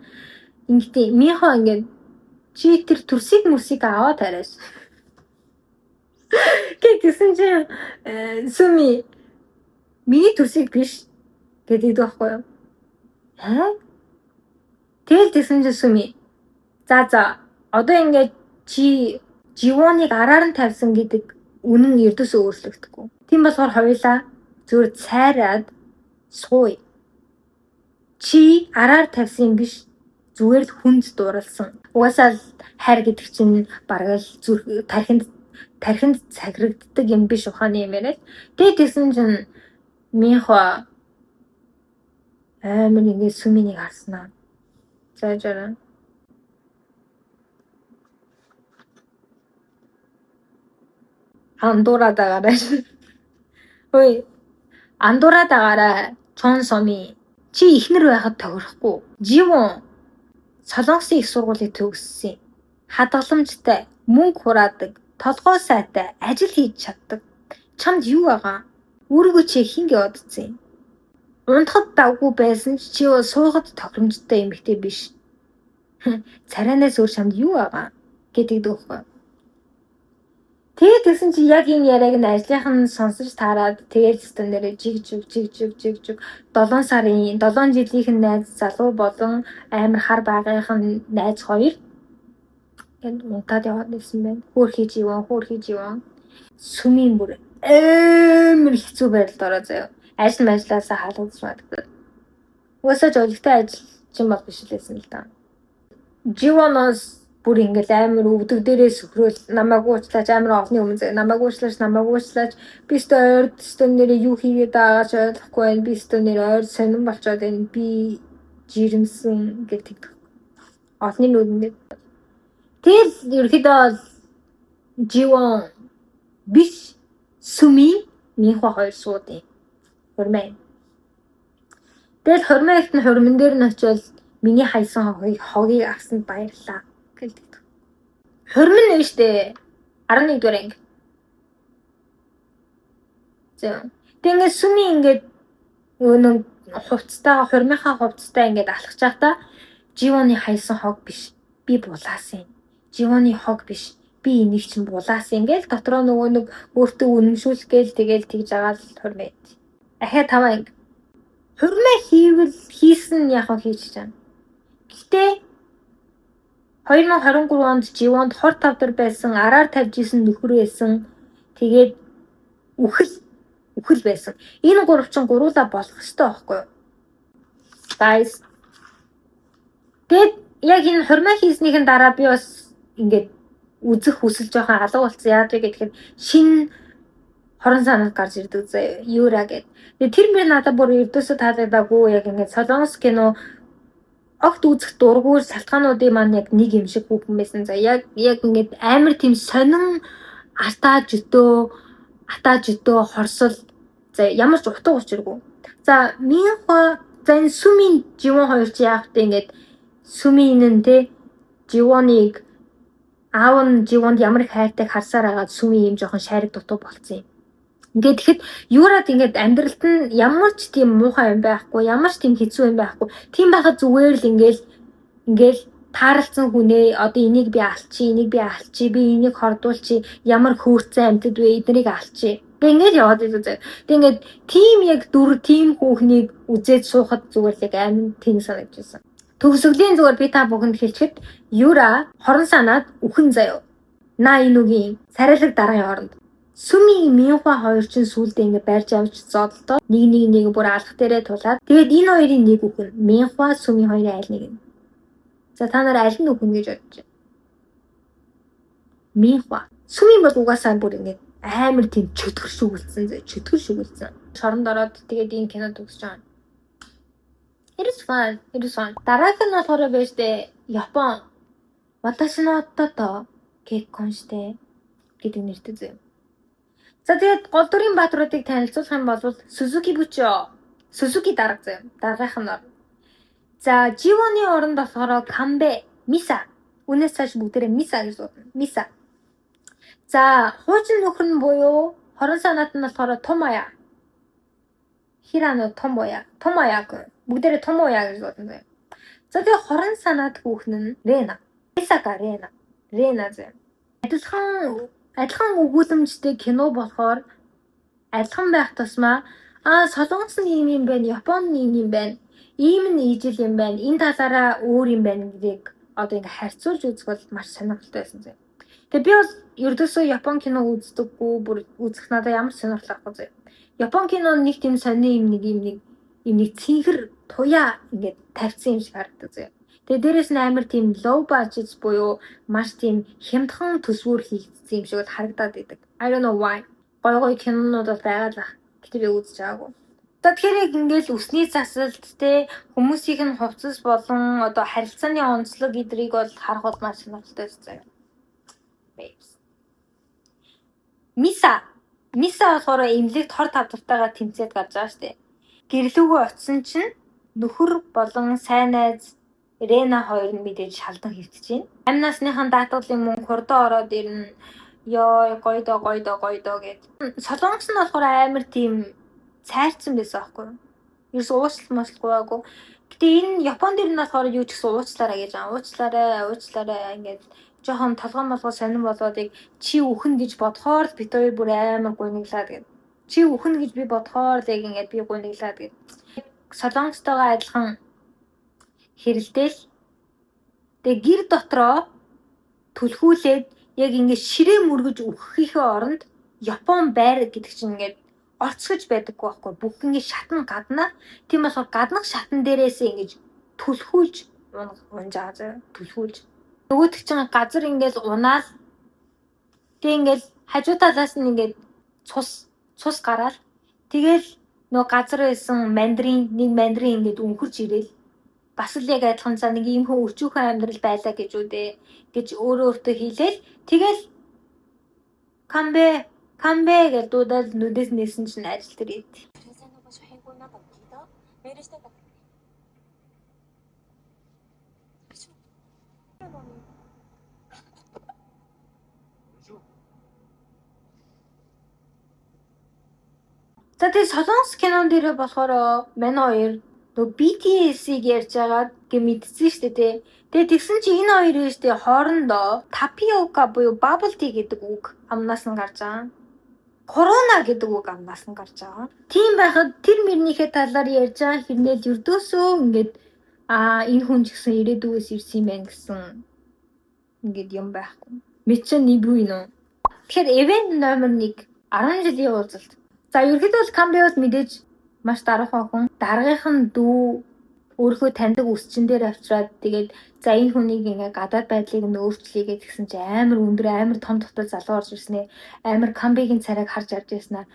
Ингээд Минхва ингээд чи тэр төрсийг аваад тариаш. Тэгсэн чи Сүми миний төрсийг биш гэдэг байхгүй юу? Тэгэл тэгсэн чи Сүми за одоо ингээд чи Живоныг араар нь тавьсан гэдэг үнэн ердөөсөө өөрчлөгдөхгүй. Тийм болохоор хоёулаа зүгээр цайраад сууя. Чи араар тавьсан юм биш зүгээр л хүнд дууралсан. Угаасаа хайр гэдэг чинь бараг л тархинд цаграгддаг юм биш ухааны юм яриад. Тэгээд тэгсэн чинь Минхва амар ингээд Сүминийг харснаа. За андуураад байгаарай. Хөөе. Андуураад байгаарай. Чон соми. Чи ихнэр байхад тохирохгүй. Живон Солонгосын их сургуулийг төгссөн. Хадгаламжтай, мөнгө хураадаг, толгой сайтай, ажил хийж чаддаг. Чамд юу байгаа? Өөрийгөө чи хин гэж бодсон юм? Унтахад давгүй байсан ч чи суугаад тохиромжтой эмэгтэй биш. Царайнаас өөр чамд юу байгаа гэдэг дөхөө. Тэгээд тэгсэн чи яг энэ яриаг нь ажлынх нь сонсож таарад тэгээд систем нэрээ жиг 7 сарын 7 жилийнхэн найз залуу болон амар хар байгийнх нь найз хоёр энд унтаад яваад байсан байна. Хөөр хийж ивэн. Сүмийн бүр амар хэцүү байдалд ороо заяа. Ажлаасаа халагдсан байдаг. Уусаа жолигтой ажил чинь бол биш лээсэн л да. Живоноос бүр ингээл амар өвдөг дээрээ сөхрөөл намайг уучлаач амар олны өмнө намайг уучлаач би өстө ойр өстө нэрээ юу хийгээд байгаач ойлгохгүй байна. Би өстө нэрээ ойр сонирн болчоод байна. Би жирэмсэн гэдэг. Олны нүдэнд. Тэгэл ерөөдөө живон биш сүми минхва хоёр суудیں۔ Хормэй. Тэгэл хормайгт нь хормон дээр нь очивол миний хайсан хогийг авсанд баярлалаа гэлдэг. Хормон нь штэ 11 дугаар анги. Тэгээд сүми ингээд нөгөө хувцастайгаа хормынхаа хувцастай ингээд алхаж байхдаа живоны хайсан хог биш. Би булаасан. Живоны хог биш. Би энийг чинь булаасан ингээл дотроо нөгөө нэг өөртөө үнэмшүүлэх гээл тэгэл тэгж агаал хормэй. Ахаа 5 анги. Хормой хийсэн яг хийж чана. Гэтэ 2023 онд живонд хор тавдар байсан, араар тавьж исэн нөхөр байсан. Тэгээд үхэл байсан. Энэ гурав чинь гуруула болох ёстой байхгүй юу? Guys. Тэгээд яг энэ хормой хийснийхэн дараа би бас ингээд үзэх хүсэл жоохон алга болсон. Яа гэхээр шинэ хорон санаанд гарч ирдэг заяа. Юура гэд. Тэгээд тэр мөр надад бүр ердөөсөө таалагдаагүй. Яг ингээд солонгос кино огт үзэх дургуй салтгаануудын маань яг нэг юм шиг хүүхэн байсан. За яг ингээд амар тийм сонин атаа жөтөө хорсол. За ямар ч утга учиргүй. За минхва энэ сүмийн живон хоёр чи яах вэ ингээд сүмийн нь те живоныг аав нь живонд ямар их хайртайг харсаар агаад сүмийн юм жоохон шариг дутуу болцсон юм. Ингээд тэгэхэд юураад ингээд амьдралд нь ямар ч тийм муухай юм байхгүй, ямар ч тийм хэцүү юм байхгүй. Тийм байхад зүгээр л ингээл таарлцсан хүнээ одоо энийг би алчи, би энийг хордуулчи, ямар хөөрцөн амьтад вэ эднийг алчи. Ингээд яваад идэв. Тэгээд тийм яг тийм хүүхнийг үзээд суухад зүгээр л яг амин тийм санагдчихсан. Төгсгөлийн зүгээр би та бүхэнд хэлчихэд юура хорон санаад үхэн заяа. На энүүгийн царайлаг дараагийн хооронд. Сүмийн минхва хоёр чинь сүулдэ ингээ барьж авч зодлоо. Нэг бүр алах дээрээ тулаад. Тэгээд энэ хоёрын нэг үхэн. Минхва сүмийн хоёрын аль нэг нь. За та нар аль нь үхэн гэж бодож байна? Минхва. Сүмийн бол угаасаа бүр ингээ амар тийм чөтгөр шүглсэн. Шоронд ороод тэгээд энэ кино төгсөж байгаа. It is fun. Дараах нь болохоор байж дээ Япон. Ваташи но оттото кеккон шите гэдэг нэртэй зүй. За тэгээд гол дүрийн баатруудыг танилцуулах юм бол Сузуки Бучо. Сузуки дарга зүй. Даргаах нь. За живоны оронд болохоор Камбе, Миса. Үнээс цааш бүгдээрээ Миса гэж дуудана. Миса. За хуучин нөхөр нь буюу хорон санаат нь болохоор Томая. Хирано Томоя. Бүгдээрээ Томоя гэж дуудана. За тэгээд хорон санаат хүүхэн нь Рена. Исака Рена зэ. Адилхан өгүүлэмжтэй кино болохоор адилхан байх тусмаа солонгос нь ийм юм байна, Япон нь ийм юм байна. Ийм нь ижил юм байна. Энэ талаараа өөр юм байна гэдгийг одоо ингээ харьцуулж үзэх бол маш сонирхолтой байсан зэ. Тэгээ би бол ердөөсөө Япон кино үздэггүй, бүр үзэх надад ямар сонирхол авахгүй зэ. Япон кино нэг тийм сони юм нэг цэнхэр туяа ингээд тавьсан юм шиг харагддаг зэ. Тэгээ дээрэс нь амар тийм low budget буюу маш тийм хямдхан төсвөр хийгдсэн юм шиг бол харагдаад байдаг. I don't know why. Гой кинонууд бол байгаа л. Гэтэ би үзэж байгаагүй. За тэгэхээр ингээл үсний засалт те хүмүүсийн нь хувцас болон одоо харилцааны онцлог эдрийг бол харах бол маш сонирхолтой байсан. Babes. Миса болохоор эмнэлэгт хор тавтартайгаа тэмцээд гарч байгаа штэ. Гэрлүүгөө очисон чинь нөхөр болон сайн найз Рена хоёр нь мэдээж шалдан хэвтэж байна. 8 насныхан даатгалын мөн хурдан ороод ирнэ. Ёо гоё доо гэд. Солонгос нь болохоор амар тийм цайрцсан байсан аахгүй. Ерөөс уучлалгүй. Гэтэ энэ Японд дэр нь болохоор юу ч гэсэн уучлаарай гэж аа. Уучлаарай ингээд жоохон толгой сонирн болоод чи үхэн гэж бодохоор бит хоёр бүр амар гуниглаад гэд. Чи үхэн гэж би бодохоор л ингээд би гуниглаад гэд. Солонгостойгоо адилхан хэрэлдээл. Тэгээ гэр дотроо түлхүүлээд яг ингээд ширээ мөргөж өгөхийнхээ оронд Япон байр гэдэг чинь ингээд орцгож байдаггүй байхгүй. Бүх ингээд шатан гаднаа. Тийм болохоор гаднах шатан дээрээс ингэж түлхүүлж унжаа заа. Түлхүүлж. Нөгөөдөг чинь газар ингээд унаал. Тэг ингээд хажуу талаас нь ингээд цус гараал. Тэгэл нөгөө газар байсан мандрин ингээд өнхөрж ирээл. Бас л яг адилхан за нэг ийм хүн өчүүхэн амьдрал байлаа гэж үдээ гэж өөртөө хэлээл. Тэгэл камбэ гэж дуудаад нүдээс нээсэн чинь ажил дээр ид. За тэгээ солонгос кинон дээрээ болохоор манай хоёр нөгөө BTS-ийг ярьж байгаа гэж мэдсэн шүү дээ. Тэгээ тэгсэн чи энэ хоёр нь шүү дээ хоорондоо tapioca буюу bubble tea гэдэг үг амнаас нь гарч байгаа. Корона гэдэг үг амнаас нь гарч байгаа. Тийм байхад тэр мөрнийхээ талаар ярьж байгаа хэрнээ ердөөсөө ингээд энэ хүн ч гэсэн ирээдүгээс ирсэн юм байна гэсэн ингээд юм байхгүй. Mission Nibuino. Тэгэхээр event номер 1 10 жилийн уулзалт. За ерөнхийдөө бол камбиос мэдээж маш дараахан хүн. Дараагийнх нь дүү өөрийнхөө таньдаг үсчин дээр авчираад тэгээд за энэ хүнийг ингээ гадаад байдлыг нь өөрчлөе гэсэн чи амар өндөр амар том дотор залуу орж ирснэ. Амар камбигийн царайг харж авч ирснэ.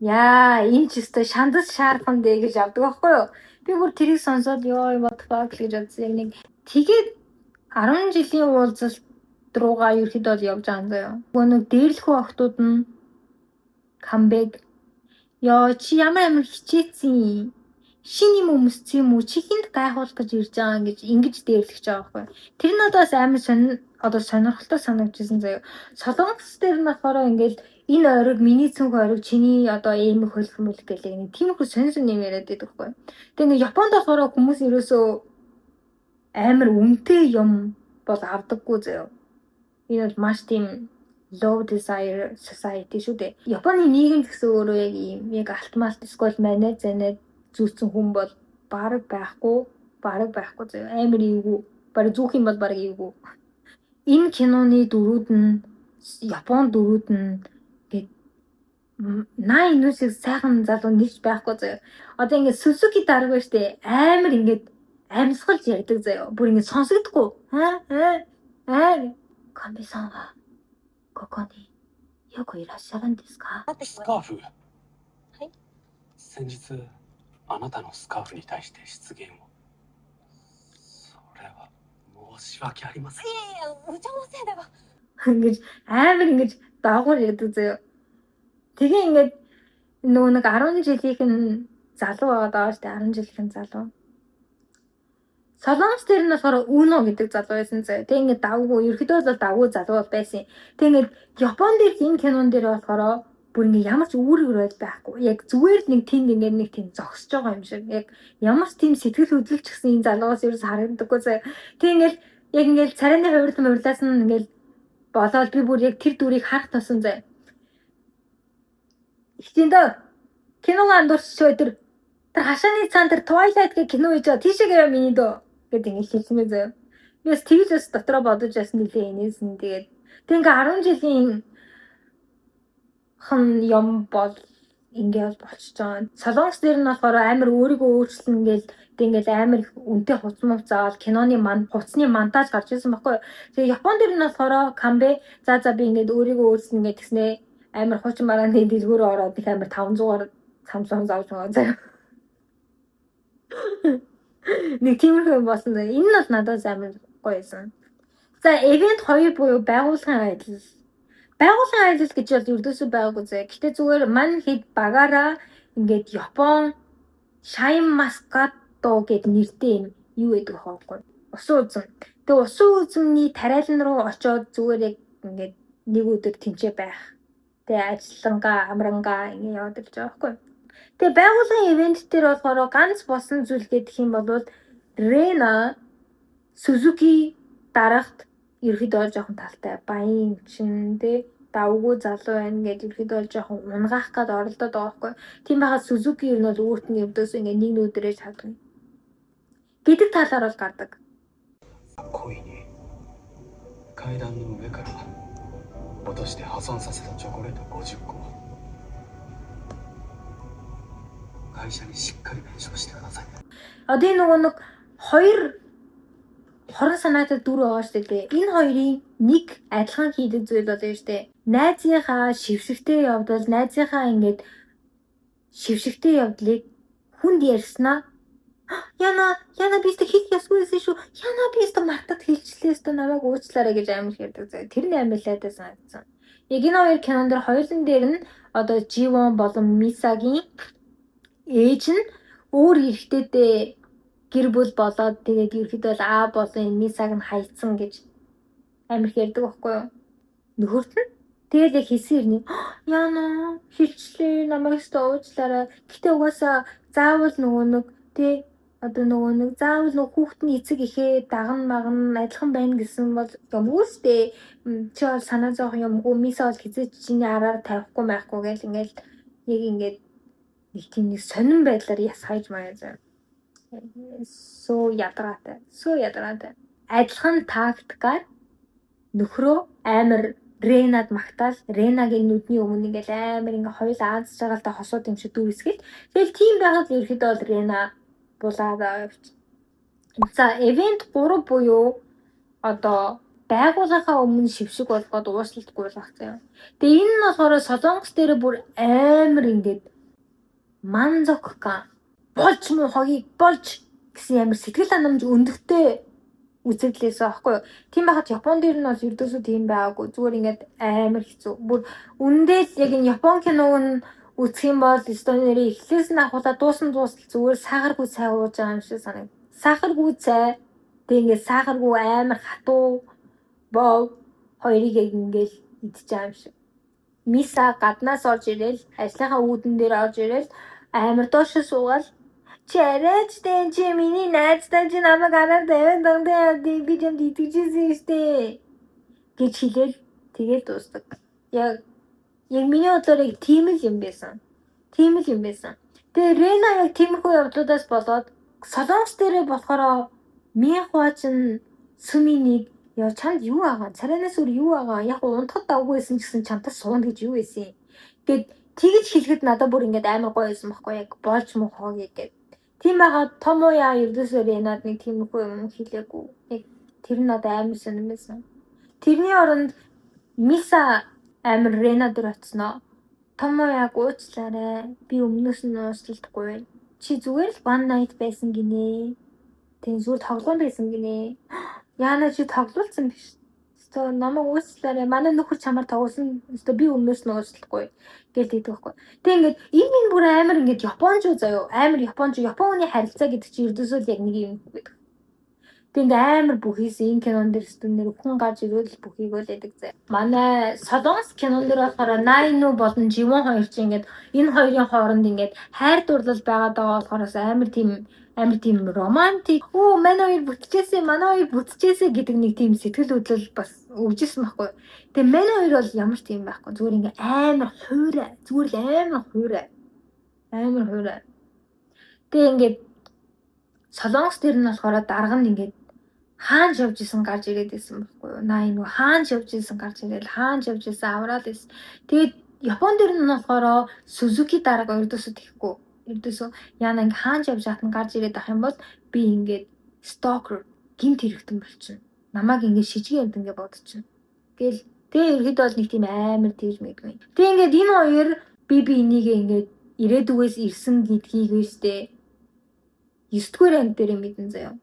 Яа энэ ч өстой шандас шаархан дээ гэж авдаг байхгүй юу? Би бүр тэрийг сонсоод ёо what the fuck гэж бодсон. Яг нэг тэгээд 10 жилийн уулзалт руугаа ерөнхийдөө бол явж байгаа юм заяа. Нөгөө нэг дээрлэхүү охтууд нь камбэг ёо чи ямар хичээсэн шин юм өмссөн юм уу чи хинт гайхуулах гэж ирж байгаа гэж ингэж дээрлэж байгаа байхгүй. Тэр нь одоо амар сонирхолтой санагдчихсан заяа. Солонгос дээр нь болохоор ингээд энэ ориг миний цүнх ориг чиний одоо эм хөлөх мөлөх гэлээ нэг тиймэрхүү сонирн юм яриад байдаг байхгүй. Тэгээ ингээд Японд болохоор хүмүүс ерөөсөө амар үнэтэй юм бол авдаггүй заяа. Энэ бол маш тийм low desire society шүү дээ. Японы нийгэм гэсэн өөрөө яг ийм яг алтмалт скол манайд занайд зүүцэн хүн бол бараг байхгүй заяа. Амар эвгүй. Бараг зүүх юм бол бараг эвгүй. Энэ киноны дөрүүд нь Япон дөрүүд нь гээд 9 нүсийг сайхан залуу нэгж байхгүй заяа. Одоо ингээд Suzuki дарга байна штэ. Амар ингээд амьсгалж ярьдаг заяа. Бүр ингээд сонсогдохгүй. Камби-сан ва ここによくいらっしゃるんですか？スカーフ。はい。先日あなたのスカーフに対して失言を。それは申し訳ありません。いやいや、部長のせいでは。ингэж амар ингэж даагуур ярьдаг заяа. Тэгээ ингээд нөгөө нэг 10 жилийнхэн залуу байгаа даа штэ 10 жилийнхэн залуу. Солонгос дээр нь болохоор Uno гэдэг залуу байсан заяа. Тэг ингээд давгүй ерөөдөө л давгүй залуу байсан. Тэг ингээд Япон дээр энэ кинон дээр болохоор бүр ингээд ямар ч үүрэг байхгүй. Яг зүгээр л нэг тийм ингээд нэг тийм зогсож байгаа юм шиг. Яг ямар ч тийм сэтгэл хөдлөлч гэсэн энэ залуугаас ерөөс харагддаггүй заяа. Тэг ингээд яг ингээд царайны хувирлаас нь ингээд болоод би бүр яг тэр дүрийг харах тасан заяа. Ихтэндээ киног андуурч өдөр тэр хашааны цаан дээр Twilight гэх кино хийж байгаа тийшээ гэрээ миний дөө гэдэг ингэ хэлсэн мэ заяа. Би бас тэгж дотроо бодож ясан нилээ инээсэн. Тэгээд тэг ингээ 10 жилийн хан юм бол ингээл болчихж байгаа. Солонгос дээр нь болохоор амар өөрийгөө өөрчлөн ингээл тэг ингээл амар үнэтэй хуцмав заавал киноны хуцсны монтаж гарч ирсэн баггүй. Тэгээ Япон дээр нь болохоор камбэ за би ингээд өөрийгөө өөрчлөн ингээд тэгснээ амар хучин марааны дэлгүүрөө ороод их амар 500-аар самсам зааж байгаа заяа. Нэг тиймэрхүү юм болсон. Энэ нь бол надад амар гоёсэн. За event 2 буюу байгууллагын ажил. Байгууллагын аялал гэж бол ердөөсөө байгаагүй зэ. Гэтэ зүгээр мань хэд багаараа ингээд Япон Шайн Маскато гэд нэртэй юм юу гэдэг хоохгүй. Усан үзэм. Тэгээ усан үзэмний тариалан руу очиод зүгээр яг ингээд нэг өдөр тэнцээ байх. Тэгээ ажиллангаа, амрангаа ингэ яваад ирж байгаа байхгүй. Тэгээ байгууллагын ивент дээр болохоор ганц босон зүйл гэдэг юм бол Рена Сузуки дарагт ерөөдөө жоохон талтай баян чин тэ давгүй залуу байна гэж ерөөдөө жоохон унгаах гээд оролдоод байгаа байхгүй. Тийм байгаад Сузуки ер нь бол өөрт нь ердөөс ингэ нэг өдрөө чаддаг. Гэдэг талаар бол гардаг. 故意に階段の上から落として破損させたチョコレート50個会社にしっかり弁償してください。 Одоо нөгөө нэг хоёр хорон санаатай дүр байгаа шүү дээ. Энэ хоёрын нэг адилхан хийдэг зүйл бол юм шүү дээ. Найзынхаа шившигтэй явдал, найзынхаа ингээд шившигтэй явдлыг хүнд ярьснаа Яна би өстө хийх ясгүйсэн шүү. Яна би өстө мартад хэлчлээ өстө намайг уучлаарай гэж амар хэрдэг зэ. Тэр нь амар лайдаа санагдсан. Яг энэ хоёр кинон дээр хоёулын дээр нь одоо Живон болон Мисагийн ээж нь өөр эрэгтэйдээ гэр бүл болоод тэгээд ерөөхдөө л аа болон Мисаг нь хайцсан гэж амар хэрдэг байхгүй юу? Нөхөрт нь тэгээд яг хийсэн ирний Яна хэлчлээ намайг өстө уучлаарай. Гэтэ угаасаа заавал нөгөө нэг тий одоо нөгөө нэг заавал нөгөө хүүхдний эцэг ихээ даган маган адилхан байна гэсэн бол юмгүй сте чи бол санаа зовх юмгүй Миса бол хизээч чиний араар тавихгүй байхгүй гэл ингээл яг ингээд нэг тийм нэг сонирн байдлаар яс хайж маяа зав. Суу ядаргатай. Адилхан тактикаар нөхрөө амар Ренад магтаал Ренагийн нүдний өмнө ингээл амар ингээ хоёул аазж байгaalтай хосууд юм шиг дүүсгэл. Тэгэл тийм байгаад ерөөхдөө бол Рена булаад авч. За event 3 буюу одоо байгууллагынхаа өмнө шившиг болгоод уушлалт гуйлгах заяа. Тэгээ энэ нь болохоор Солонгос дээр бүр амар ингээд манзокка болж муу хогийг болж гэсэн амар сэтгэл ханамж өндөртэй үзэгдлээс аахгүй юу. Тийм байхад Япон дээр нь бол ердөөсөө тийм байгаагүй. Зүгээр ингээд амар хэцүү. Бүр үндэл яг энэ Япон киног нь үзэх юм бол стонерээ эхлээс нь ахуулаад дуусна зүгээр сахаргүй цай ууж байгаа юм шиг санагд. Сахаргүй цай тэг ингээд сахаргүй амар хатуу боо хоёрыг ингээд идчихэж байгаа юм шиг. Миса гаднаас орж ирээл ажлынхаа үүдэн дээр орж ирээл амар доош суугаал чи арайч тэн чи миний найзтай чи намайг араар тавиад дандаа би юм итгэжсэн штэ гэж хэлээл тэгээд дуустдаг. Яг миний бодлоор яг тийм л юм байсан. Тэгээ Рена яг тиймэрхүү явдлуудаас болоод Солонгос дээрээ болохоор Михуачин Сүминийг яа чамд юу агаа царайнаас өөр юу агаа яг унтахад давгүй байсан гэсэн чамтас суун гэж юу байсан гэд тэгж хэлэхэд надад бүр ингээд амар гоё байсан байхгүй яг болж мохоо гэд. Тийм байгаад Томоя ердөөсөө Ренад нэг тиймэрхүү юм хэлээгүй. Яг тэр нь надад амар сонирхсан. Тэрний оронд Миса амар Рена дээр очсноо. Томояг уучлаарай. Би өмнөөс нь уучлалтгүй. Чи зүгээр л one night байсан гинэ. Тэг зүгээр тоглоом байсан гинэ. Яна чи тоглолцсон биш. Өстө намайг уучлаарай. Манай нөхөр чамаар тоглосон. Өстө би өмнөөс нь уучлахгүй гэж хэлдэг байхгүй. Тэг ингээд энэ бүр амар ингээд Япончуу заяо. Амар Япончуу. Японы харилцаа гэдэг чи ердөөсөө л яг нэг юм гэдэг. Тэг ингээд амар бүхийс энэ кинон дээр стүнээр хүн гарч ирвэл бүхийг л яадаг заяа. Манай Солонгос кинон дээр болохоор Найну болон Живон хоёр чи ингээд энэ хоёрын хооронд ингээд хайр дурлал байгаад байгаа болохоор амар тийм романтик. Манай хоёр бүтчихээсэ гэдэг нэг тийм сэтгэл хөдлөл бас өгжсэн байхгүй. Тэгээ манай хоёр бол ямар ч тийм байхгүй. Зүгээр ингээд амар хуурай. Тэгээ ингээд Солонгос дээр нь болохоор дарга нь ингээд хаан явж исэн гарч ирээд байсан байхгүй юу. Найну хаан явж исэн гарч ирээл хаан явж исэн авраад байсан. Тэгээд Япон дээр нь болохоор Сузуки дарга ердөөсөө тэхгүй. Ердөөсөө яана ингээ хаан явж хат нь гарч ирээд ах юм бол би ингээд stalker гинт хэрэгтэн болчихно. Намайг ингээ шижиг юмд ингээ бодчихно. Гэл тэгээ ерхэд бол нэг тийм амар тийж мэдгүй. Тэгээ ингээд энэ хоёр би энийг ингээд ирээдүгээс ирсэн гэдгийг үстэй 9 дугаар анги дээр мэдэн заяа.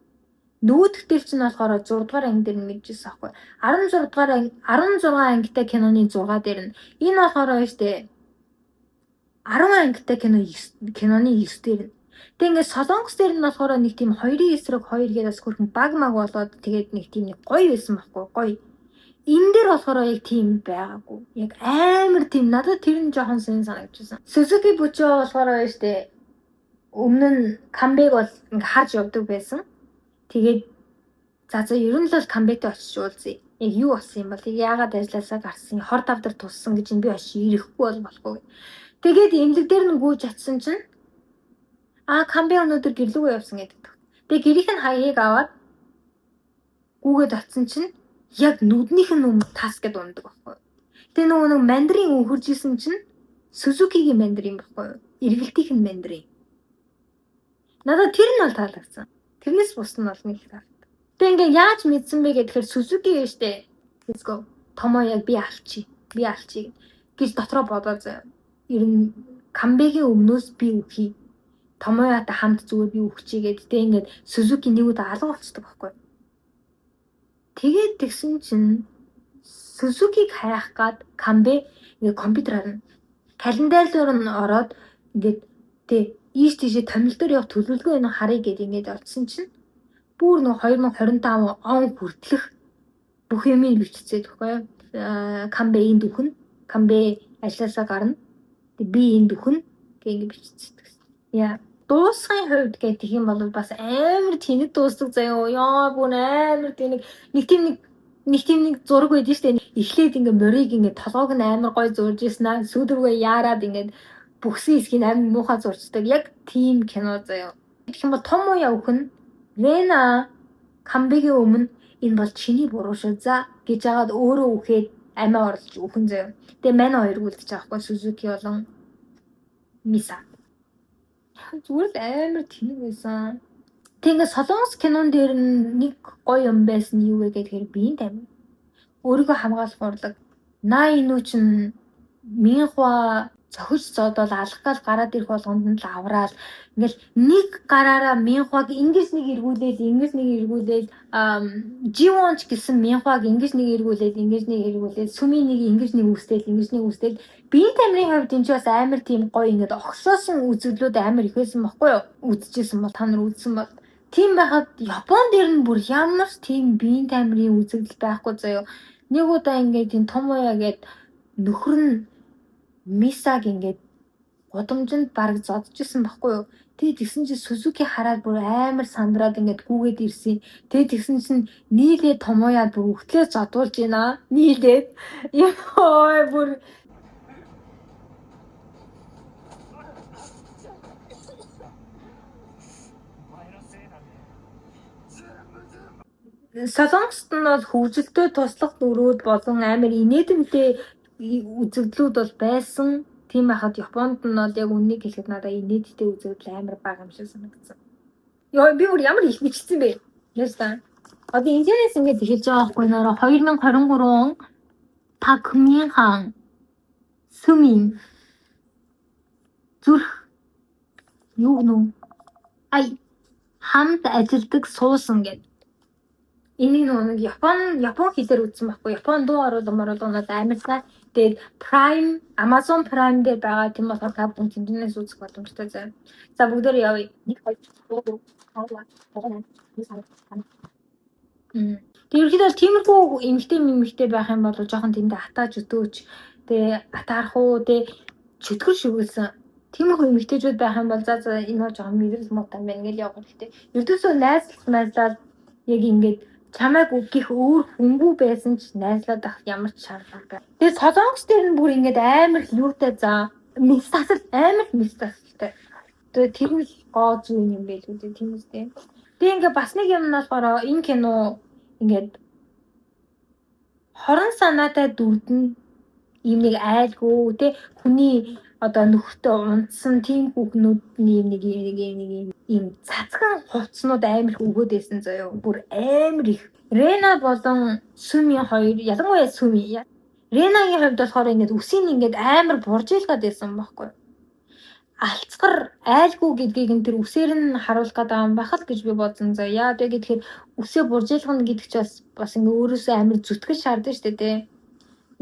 Нөгөөх дээр чинь болохоор 6 дугаар анги дээр нь мэдчихсэн аахгүй. 16 дугаар анги 16 ангитай киноны 6 дээр нь энэ болохоор штэ 10 ангитай киноны 9 дээр нь. Тэг ингээд Солонгос дээр нь болохоор нэг тийм 2-ын эсрэг 2 гэдэг бас хөрхөн баг маг болоод тэгээд нэг тийм нэг гоё байсан байхгүй гоё. Энэ дээр болохоор яг тийм байгаагүй. Яг амар тийм надад тэр нь жоохон сэн санагдчихсан. Suzuki Bucho болохоор штэ өмнө нь камбэк бол ингээ харж явдаг байсан. Тэгээд за ер нь л камбэктэй очиж уулзъя. Яг юу болсон юм бол тэг яагаад ажилласаа гарсан хор тавдар туссан гэж би очиж ирэхгүй бол болохгүй. Тэгээд эмнэлэг дээр нь гүйж атсан чинь камбэ өнөөдөр гэрлүүгээ явсан гэдэг. Тэгээд гэрийнх нь хаяыг аваад гүүгээд атсан чинь яг нүднийх нь өмнө тас гэд ундаг байхгүй. Тэгээд нөгөө нэг мандрин өхөрж исэн чинь Suzuki-гийн мандрин байхгүй. Эргэлтийнх нь мандрин. Надад тэр нь бол таалагдсан. Тэрнээс бус нь бол нэг таалагдсан. Тэгээд ингээ яаж мэдсэн бэ гэхээр Suzuki гэжтэй. Let's go. Томоо яг би алчи гэж дотроо бодоод заяа. Ер нь камбэгийн өмнөөс би үхий. Томоояатай хамт зүгээр би үхчихье гэдэг. Тэгээд ингээд Suzuki нэг удаа алга болцдог байхгүй. Тэгээд тэгсэн чинь Suzuki-г хайх гад камбэ ингээ компьютераар нь календар руу нь ороод ингээд тэг ийш тийшээ томилдоор явах төлөвлөгөө энэ харъя гэдэг ингээд олдсон чинь бүр нөө 2025 он хүртэлх бүх юмыг биччихээд байхгүй. Камбэ энд үхэн, камбэ ажилласаа гарна. Тэг би энд үхэн гэх ингээд биччихсэн. Яа дуусгын хувьд гэх юм бол бас амар тэнэг дуусдаг заяа. Яа бүр амар тэнэг нэг тийм зураг байдаг штэ. Эхлээд ингээ морийг ингээ толгойг нь амар гой зурж ийсэн. Сүүдэргээ яарад ингээ бүхсэн хэсгийг амар муухай зурчдаг. Яг тийм кино заяа. Тэгэх юм бол том уяа өхөн Рена камбэгийн өмнө энэ бол чиний буруу шүү за гэж жагаад өөрөө үхээд амиа орлож өхөн заяа. Тэгээ мань хоёр үлдэж байгаа хгүй Suzuki болон Misa. Зүгээр л амар тэнэг байсан. Тэгээ Солонгос кинон дээр нэг гоё юм байсан юу вэ гэхээр биеийн тамир. Өөрийгөө хамгаалах урлаг. Наинуу чин Минхва цохиж зодол алах гал гараад ирэх болгонд нь л авраал. Ингээл нэг гараараа Минхваг ингэж нэг эргүүлээд Живонч гэсэн Минхваг ингэж нэг эргүүлээд Суми нэг ингэж нэг үстэл биеийн тамирын хувьд энэ ч бас амар тийм гоё ингээд огсоосон үзэгдлүүд амар их байсан баггүй юу? Үдчихсэн бол та нар үзсэн бол тийм байхад Япон дээр нь бүр ямар ч тийм биеийн тамирын үзэгдэл байхгүй заяа. Нэг удаа ингээд тийм том уяа гээд нөхөр нь Мисаг ингээд гудамжинд бараг зодчихсан баггүй юу? Тэгээд тэгсэн чинь Suzuki хараад бүр амар сандраад ингээд гүүгээд ирсэн. Тэгээд тэгсэн чинь нийлээ томоояа бүр өгтлээ зодуулж байна. Нийлээд ёо бүр Солонгост нь бол хөгжилтэй туслах дөрүүд болон амар инээдэмтэй үзэгдлүүд бол байсан. Тийм байхад Японд нь бол яг үннийг хэлэхэд надад инээдтэй үзэгдэл амар бага юм шиг санагдсан. Йоо би бүр ямар их бичсэн бэ? Яста. Одоо интернэс ингээд хэлж байгаа байхгүй нэрэ 2023 он Пак Мин Хан Сумин зүрх юу гэнэ? Хамт ажилдаг суусан гэдэг. Энийг нэг Япон хэлээр үзсэн байхгүй. Япон дуу оруулаад амар сайн. Тэгээд Prime, Amazon Prime дээр байгаа тийм болохоор та бүхэн тэндээс үзэх боломжтой заа. За бүгдээрээ явъя. 1 2 Тэгээд ерөнхийдөө тиймэрхүү эмэгтэй байх юм бол жоохон тэндээ атааж өтөөч. Тэгээ атаархуу тэгээ чөтгөр шүглсэн. Тиймэрхүү эмэгтэйчүүд байх юм бол за энэ жоохон мэдрэл муутай байна гэж явах хэрэгтэй. Ердөөсөө найзлаад яг ингээд чамайг үгих өөр хүнгүй байсан ч найзлаад ах ямар ч шаардлага. Тэгээ Солонгос дээр нь бүр ингээд амар юутай за мистасл амар мистасалтай. Тэгээ тэр нь гоо зүүн юм байл үү тийм үстэй. Тэгээ ингээд бас нэг юм нь болохоор энэ кино ингээд хорон санаатай дүрдэн ийм нэг айлгүй те хүний одоо нөхөртөө унтсан тийм хүүхнүүдний нэг ийм цацган хувцснууд амар их өгөөд байсан заяа. Бүр амар их. Рена болон Суми хоёр ялангуяа Суми. Ренагийн хувьд болохоор ингээд үсийн ингээд амар буржийлгаад байсан байхгүй. алцгар айлгүй гэдгийг энэ тэр үсээр нь харуулах гэдэг юм байхад гэж би бодсон. За яа вэ гэхээр үсээ буржуулгана гэдэг чи бас ингээ өөрөөсөө амар зүтгэж шаардсан шүү дээ.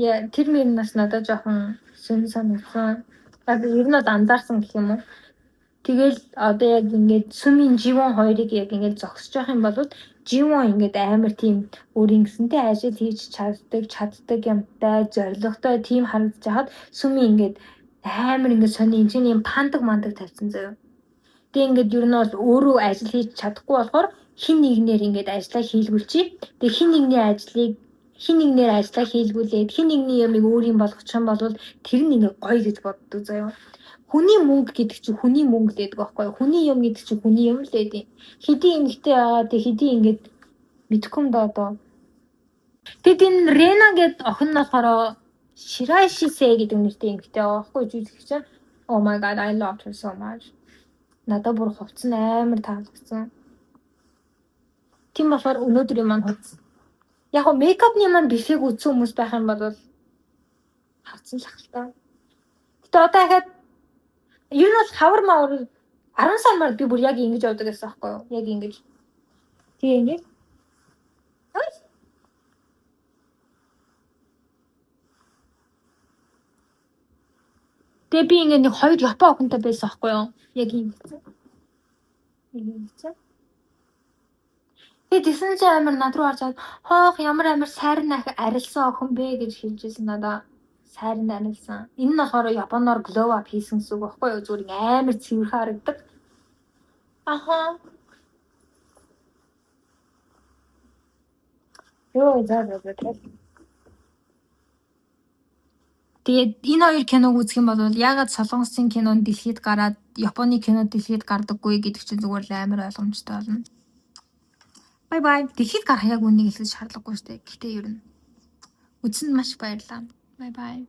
Яа тэр мөрнөөс надад жоохон санагдсан. Ер нь бол анзаарсан гэх юм уу. Тэгэл одоо яг ингээд Сүмийн Живон хоёрыг яг ингээд зогсож явах юм бол Живон ингээд амар тийм өөрийн гэсэнтэй ажил хийж чаддаг юмтай зоригтой тийм харагдаж хахад Сүмийн ингээд амар ингээд сони энэ юм пандаг тавьсан заяа. Тэгээ ингээд ер нь бол өөрөө ажил хийж чадахгүй болохоор хин нэгнээр ингээд ажиллаа хийлгүүлчих. Тэгээ хин нэгнээр ажиллаа хийлгүүлээд хин нэгний ямыг өөрийн болгочих юм бол тэр нь ингээд гоё гэж боддог заяа. Хүний мөнгө гэдэг чинь хүний мөнгө л гэдэг байхгүй юу? Хүний юм гэдэг чинь хүний юм л гэдэг. Хэдийн эмэгтэй байгаа тэг хэдийн ингээд мэдхгүй юм даа одоо. Тэгэд энэ Рена гэдэг охин нь болохоор Ширашисе гэдэг нэртэй эмэгтэй байгаа байхгүй юу? Жүжигч. Oh my god, I love her so much. Надад бүр хувцсан амар таалагдсан. Тийм болохоор өнөөдрийн маань хувцсан. Яг нь мейкапны маань бэлхийг үзсэн хүмүүс байх юм бол хавцсан л ахaltaа. Гэтэ одоо дахиад ер нь бол хавар мавар 10 сар маар би бүр яг ингэж явдаг гэсэн байхгүй юу? Яг ингэж. Тэгээ ингэж. Тэгээ би ингэ нэг хоёр Япон охинтой байсан байхгүй юу? Яг ингэж. Тэгээ тэсэн чи амар над руу харж хоох ямар амар сайрн арилсан охин бэ гэж хэлжсэн надаа. Сайрн арилсан. Энэ нь болохоор Японоор glow up хийсэн гэсэн үг байхгүй юу? Зүгээр амар цэвэрхэн харагдаг. Аха. Йоо заа. Тэгээд энэ хоёр киног үзэх юм бол ягаад Солонгосын кинонд дэлхийд гараад Японы кинод дэлхийд гардаггүй гэдэг чинь зүгээр л амар ойлгомжтой болно. Бай бай. Дэлхийд гарах яг үнийг хэлэх шаардлагагүй шүү дээ. Гэхдээ ер нь үзсэнд маш баярлалаа. Бай бай.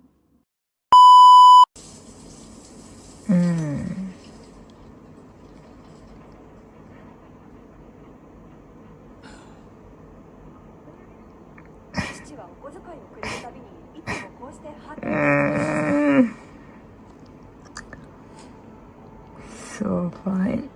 So fine.